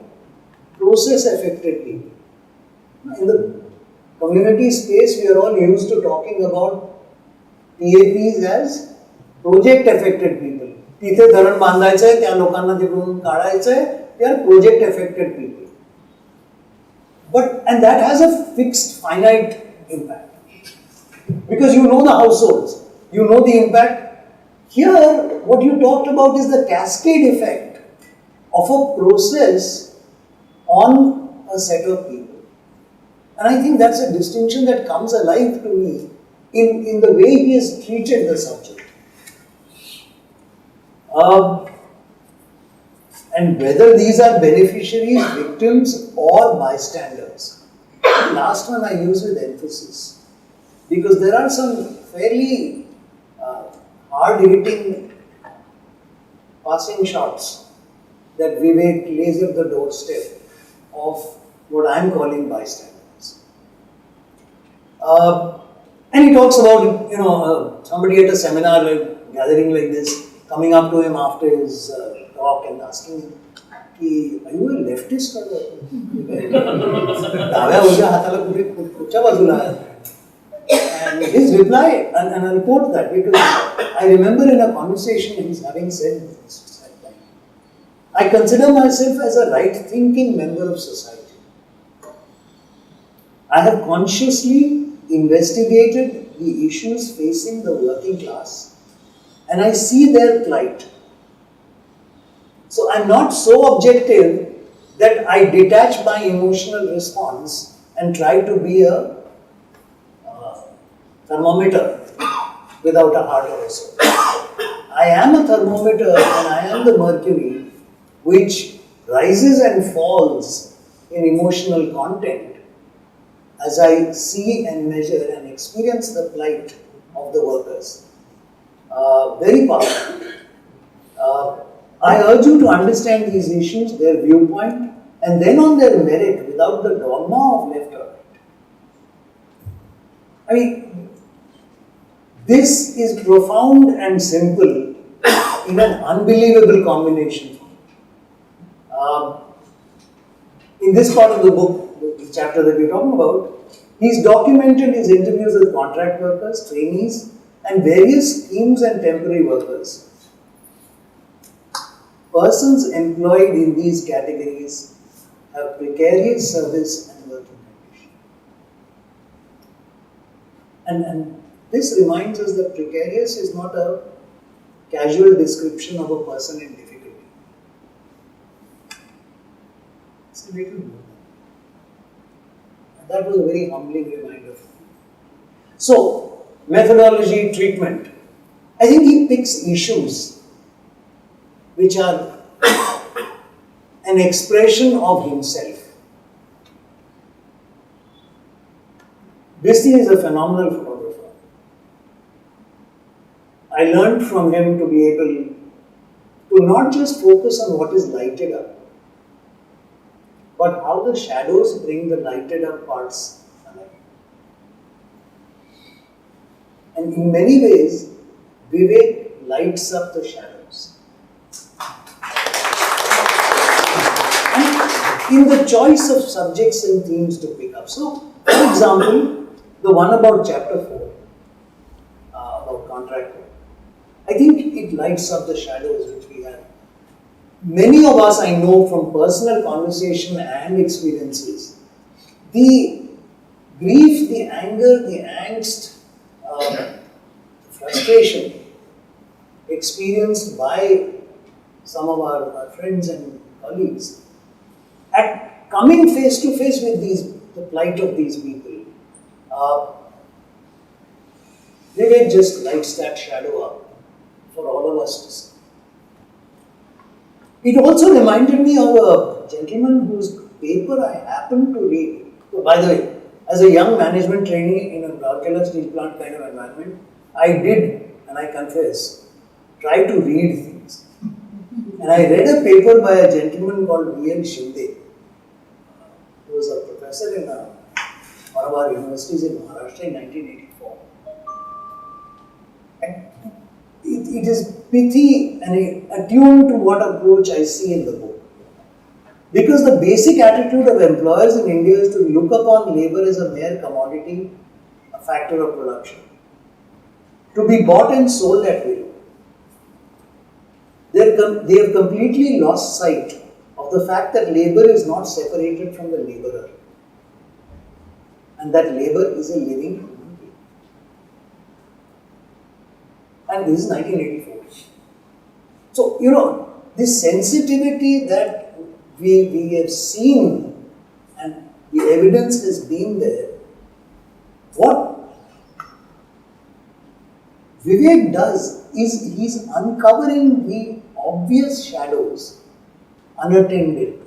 process affected people. In the community space, we are all used to talking about PAPs as project affected people. तिथे धरण बांधायचंय, त्या लोकांना तिकडून काढायचंय they are project affected people. And that has a fixed, finite impact. Because you know the households, you know the impact. Here, what you talked about is the cascade effect of a process on a set of people. And I think that's a distinction that comes alive to me in the way he has treated the subject. And whether these are beneficiaries, victims, or bystanders. The last one I use with emphasis, because there are some fairly hard-hitting passing shots that Vivek lays at the doorstep of what I'm calling bystanders. And he talks about, somebody at a seminar, gathering like this, coming up to him after his talk and asking him, are you a leftist or and his reply, and I'll quote that because I remember in a conversation he's having said this, I consider myself as a right-thinking member of society. I have consciously investigated the issues facing the working class and I see their plight. So I'm not so objective that I detach my emotional response and try to be a thermometer without a heart or a soul. I am a thermometer and I am the mercury which rises and falls in emotional content as I see and measure and experience the plight of the workers. Very powerful. I urge you to understand these issues, their viewpoint, and then on their merit without the dogma of left or right. I mean, this is profound and simple in an unbelievable combination. In this part of the book, the chapter that we're talking about, he's documented his interviews with contract workers, trainees, and various schemes and temporary workers. Persons employed in these categories have precarious service and working conditions. And this reminds us that precarious is not a casual description of a person in difficulty. It's a little more. And that was a very humbling reminder for me. So, methodology, treatment. I think he picks issues which are an expression of himself. Bisty is a phenomenal photographer. I learned from him to be able to not just focus on what is lighted up, but how the shadows bring the lighted up parts alive. And in many ways, Vivek lights up the shadows. In the choice of subjects and themes to pick up. So, for example, the one about chapter 4, about contract work, I think it lights up the shadows which we have. Many of us, I know from personal conversation and experiences, the grief, the anger, the angst, the frustration experienced by some of our friends and colleagues, at coming face to face with the plight of these people, Vivek just lights that shadow up for all of us to see. It also reminded me of a gentleman whose paper I happened to read. So, by the way, as a young management trainee in a Rourkela steel plant kind of environment, I did, and I confess, try to read things. And I read a paper by a gentleman called V.N. Shinde, who was a professor in one of our universities in Maharashtra in 1984. And it is pithy and attuned to what approach I see in the book. Because the basic attitude of employers in India is to look upon labor as a mere commodity, a factor of production, to be bought and sold at will. They have completely lost sight of the fact that labor is not separated from the laborer, and that labor is a living human being. And this is 1984. So, this sensitivity that we have seen and the evidence has been there, what Vivek does is he's uncovering the obvious shadows unattended.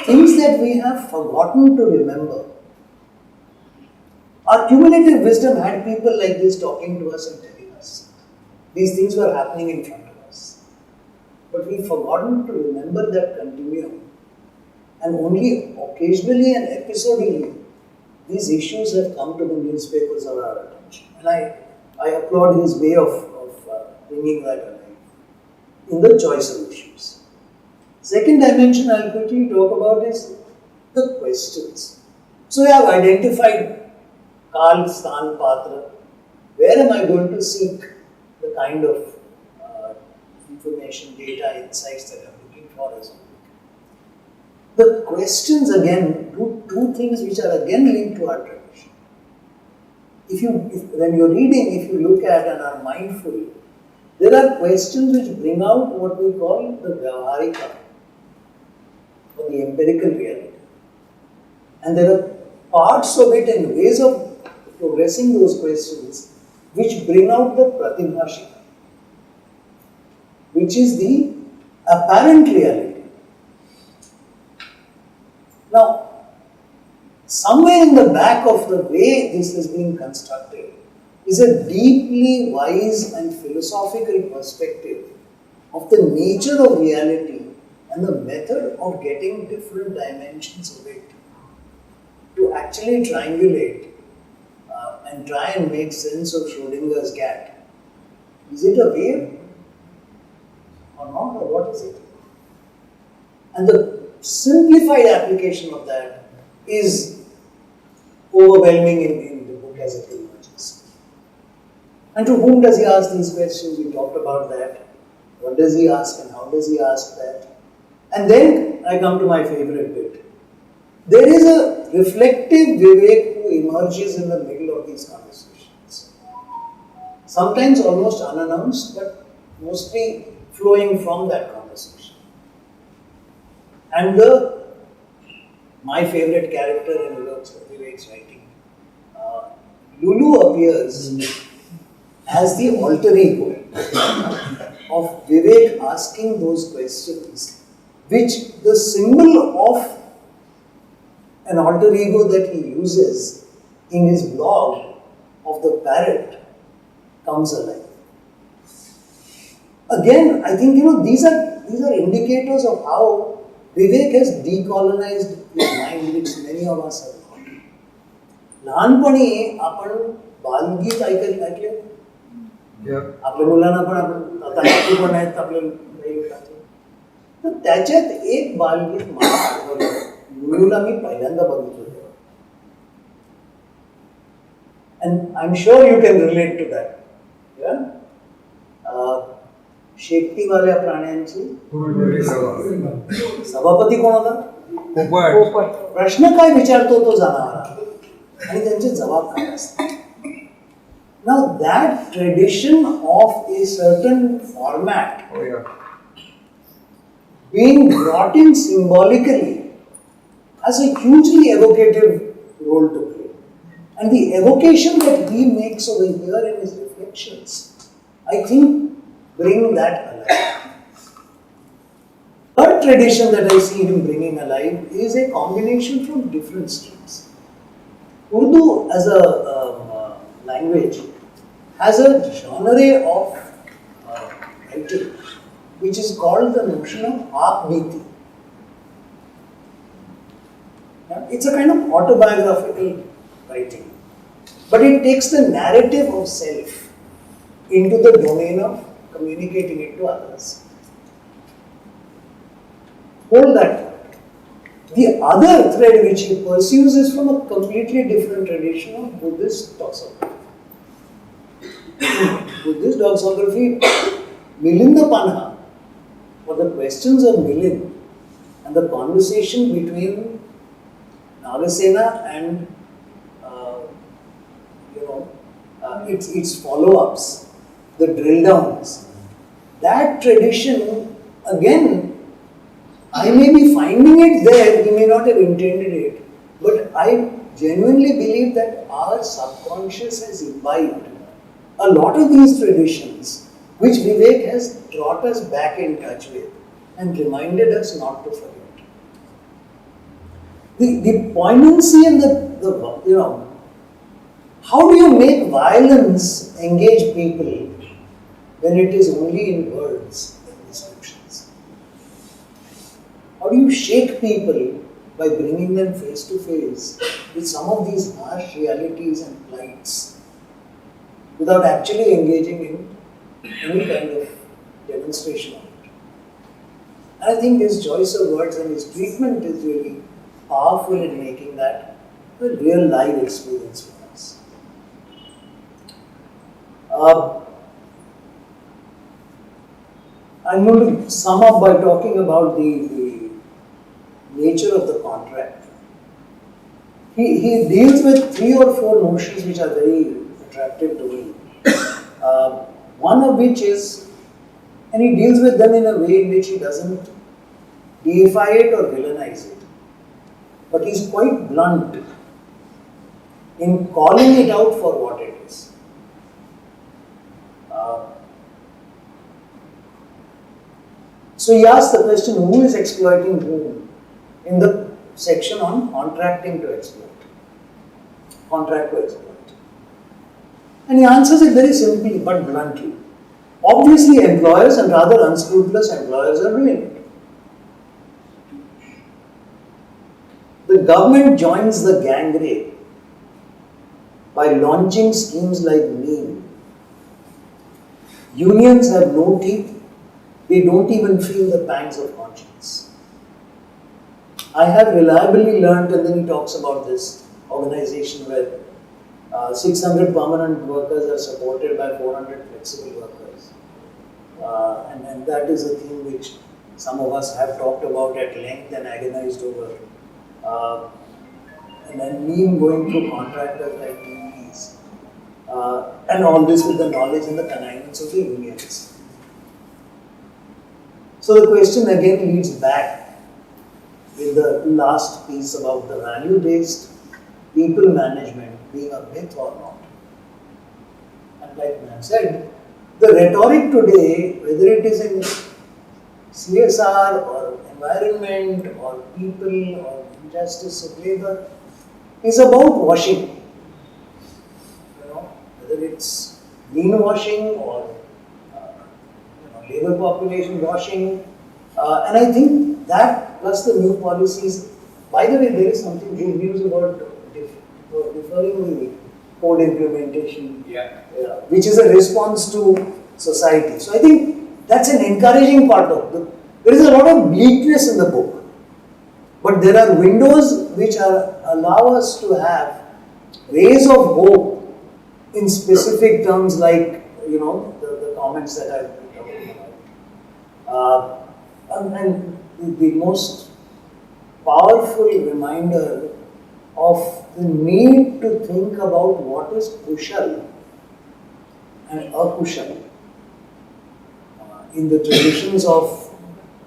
Things that we have forgotten to remember. Our cumulative wisdom had people like this talking to us and telling us. These things were happening in front of us. But we've forgotten to remember that continuum. And only occasionally and episodically, these issues have come to the newspapers or our attention. And I applaud his way of bringing that alive in the choice of issues. Second dimension I'll quickly talk about is the questions. So I have identified Kal, Stan, Patra. Where am I going to seek the kind of information, data, insights that I'm looking for as well? The questions again do two things which are again linked to our tradition. When you're reading, if you look at and are mindful, there are questions which bring out what we call the Vyavaharika, or the empirical reality. And there are parts of it and ways of progressing those questions which bring out the Pratibhashika, which is the apparent reality. Now, somewhere in the back of the way this is being constructed is a deeply wise and philosophical perspective of the nature of reality and the method of getting different dimensions of it to actually triangulate and try and make sense of Schrodinger's cat. Is it a wave or not, or what is it? And the simplified application of that is overwhelming in the book as it emerges. And to whom does he ask these questions? We talked about that. What does he ask and how does he ask that? And then I come to my favorite bit. There is a reflective Vivek who emerges in the middle of these conversations. Sometimes almost unannounced, but mostly flowing from that conversation. And my favorite character in Vivek's writing, Lulu appears as the alter ego of Vivek asking those questions, which the symbol of an alter ego that he uses in his blog of the parrot comes alive. Again, I think these are indicators of how Vivek has decolonized his mind, which many of us have not. लहानपणी आपण बालगीत ऐकले आपल्या मुलांना पण आपण आता नातू पण आहेत आपल्या तर त्याच्यात एक बालगीत मला आठवलं. लुलूला मी पहिल्यांदा बघितलं तेव्हा. And I'm sure you can relate to that. Yeah? शेपटीवाल्या प्राण्यांची सभापती कोण होता? पोपट. प्रश्न काय विचारतो तो जनावर आणि त्यांचे जबाब काय असतात. Now that tradition of a certain format being brought in symbolically has a hugely evocative role to play. And the evocation that he makes over here in his reflections, I think, bring that alive. Third tradition that I see him bringing alive is a combination from different streams. Urdu as a language has a genre of writing which is called the notion of aap-biti. It's a kind of autobiographical writing, but it takes the narrative of self into the domain of communicating it to others. Hold that. The other thread which he pursues is from a completely different tradition of Buddhist doxography. Buddhist doxography, Milinda Panha for the questions of Milind and the conversation between Nagasena and its follow-ups, the drill downs. That tradition, again, I may be finding it there, he may not have intended it, but I genuinely believe that our subconscious has imbibed a lot of these traditions which Vivek has brought us back in touch with and reminded us not to forget. The poignancy and the how do you make violence engage people when it is only in words and descriptions? How do you shake people by bringing them face to face with some of these harsh realities and plights without actually engaging in any kind of demonstration of it? And I think his choice of words and his treatment is really powerful in making that a real live experience for us. I'm going to sum up by talking about the nature of the contract. He deals with 3 or 4 notions which are very attractive to me. One of which is, and he deals with them in a way in which he doesn't deify it or villainize it, but he's quite blunt in calling it out for what it is. So he asks the question, who is exploiting whom, in the section on contracting to exploit, contract to exploit. And he answers it very simply but bluntly. Obviously, employers and rather unscrupulous employers are doing it. The government joins the gang rape by launching schemes like NEEM. Unions have no teeth. They don't even feel the pangs of conscience. I have reliably learned, and then he talks about this organization where 600 permanent workers are supported by 400 flexible workers. And that is a thing which some of us have talked about at length and agonized over. And then NEEM going through contractors like TPs. And all this with the knowledge and the connivance of the unions. So the question again leads back with the last piece about the value-based people management being a myth or not. And like I said, the rhetoric today, whether it is in CSR or environment or people or injustice of labor, is about washing. Whether it's greenwashing or labor population washing, and I think that plus the new policies. By the way, there is something good news about deferring the code implementation, which is a response to society. So I think that's an encouraging part of it. There is a lot of bleakness in the book, but there are windows which allow us to have rays of hope in specific terms, like the comments that I've been talking about. And the most powerful reminder of the need to think about what is kushal and akushal in the traditions of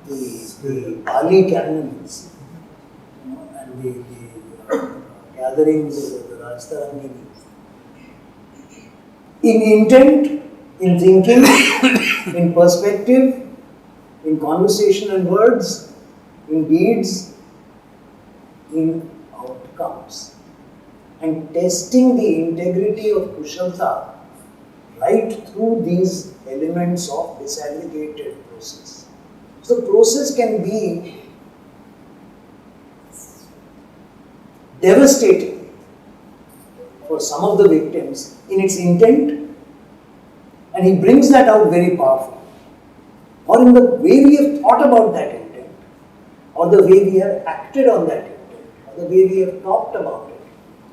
the Pali canons and the gatherings of the Rajtarangini. In intent, in thinking, in perspective, in conversation and words, in deeds, in outcomes, and testing the integrity of kushalta right through these elements of disaggregated process. So the process can be devastating for some of the victims in its intent, and he brings that out very powerfully. Or in the way we have thought about that intent, or the way we have acted on that intent, or the way we have talked about it,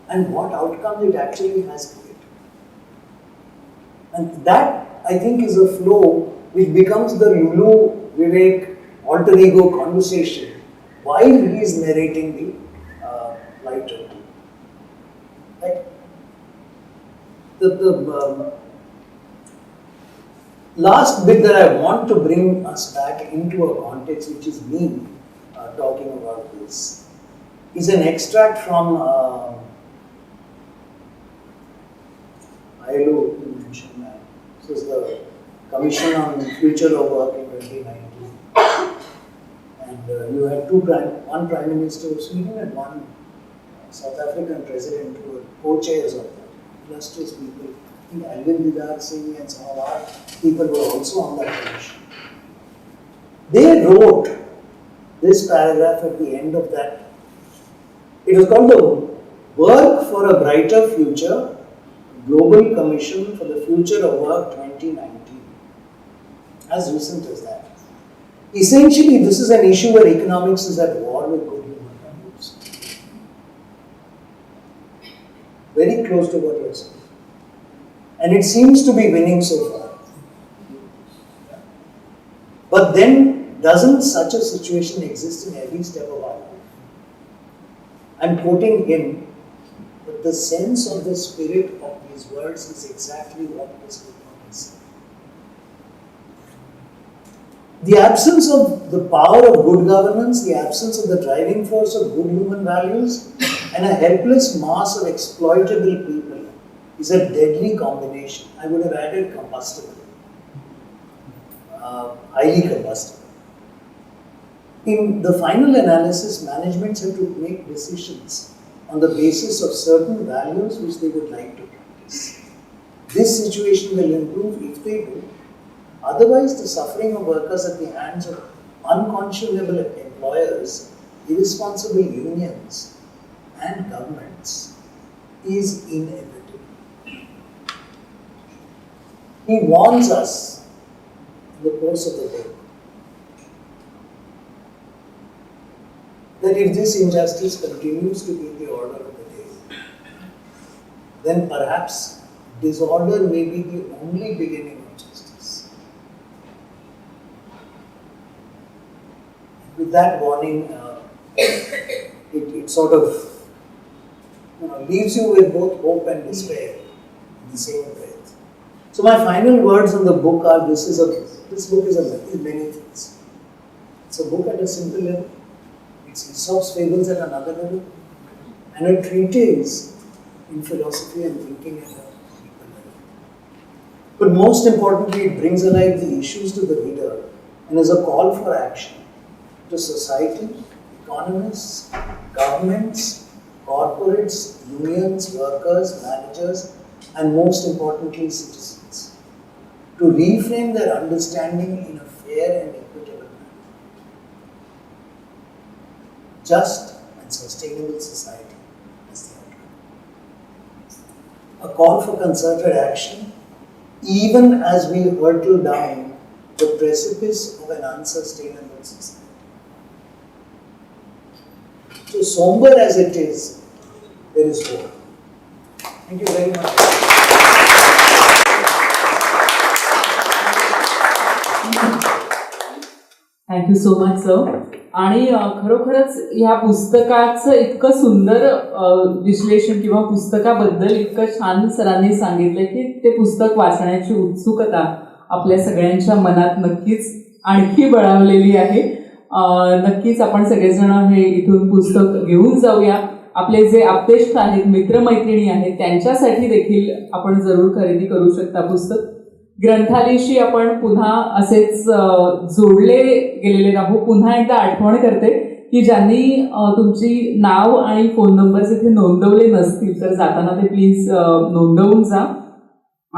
and what outcome it actually has created. And that, I think, is a flow which becomes the Lulu Vivek alter ego conversation while he is narrating the flight of two. Right? The last bit that I want to bring us back into a context, which is me talking about this, is an extract from ILO, you mentioned that. This is the Commission on Future of Work in 2019. And you had one Prime Minister of Sweden and one South African President who were co-chairs of that. Illustrious people. I think Alvin Didar Singh and some of our people were also on that commission. They wrote this paragraph at the end of that. It was called the Work for a Brighter Future, Global Commission for the Future of Work 2019. As recent as that. Essentially, this is an issue where economics is at war with good human values. Very close to what you are saying. And it seems to be winning so far. But then, doesn't such a situation exist in every step of our life? I'm quoting him, but the sense of the spirit of these words is exactly what this book is. The absence of the power of good governance, the absence of the driving force of good human values, and a helpless mass of exploitable people is a deadly combination. I would have added combustible, highly combustible. In the final analysis, managements have to make decisions on the basis of certain values which they would like to practice. This situation will improve if they do. Otherwise, the suffering of workers at the hands of unconscionable employers, irresponsible unions, and governments is inevitable. He warns us in the course of the book that if this injustice continues to be the order of the day, then perhaps disorder may be the only beginning of justice. With that warning, it sort of leaves you with both hope and despair in the same breath. So my final words on the book are: this book is many things. It's a book at a simple level. It's Aesop's fables at another level, and a treatise in philosophy and thinking at a deeper level. But most importantly, it brings alive the issues to the reader and is a call for action to society, economists, governments, corporates, unions, workers, managers, and most importantly, citizens, to reframe their understanding in a fair and equitable manner. Just and sustainable society is the outcome. A call for concerted action, even as we hurtle down the precipice of an unsustainable society. So somber as it is, there is hope. Thank you very much. Thank you so much sir. आणि खरोखरच ह्या पुस्तकाचं इतकं सुंदर विश्लेषण किंवा पुस्तकाबद्दल इतकं छान सरांनी सांगितलं की ते पुस्तक वाचण्याची उत्सुकता आपल्या सगळ्यांच्या मनात नक्कीच आणखी बळावलेली आहे. नक्कीच आपण सगळेजण हे इथून पुस्तक घेऊन जाऊया. आपले जे आप्तेष्ट आहेत, मित्रमैत्रिणी आहेत, त्यांच्यासाठी देखील आपण जरूर खरेदी करू शकता पुस्तक. ग्रंथालयाशी आपण पुन्हा असेच जोडले गेलेले राहू. पुन्हा एकदा आठवण करते की ज्यांनी तुमची नाव आणि फोन नंबर्स इथे नोंदवले नसतील तर जाताना ते प्लीज नोंदवून जा.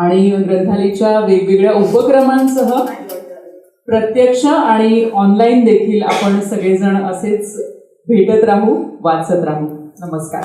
आणि ग्रंथालयाच्या वेगवेगळ्या उपक्रमांसह प्रत्यक्ष आणि ऑनलाईन देखील आपण सगळेजण असेच भेटत राहू, वाचत राहू. नमस्कार.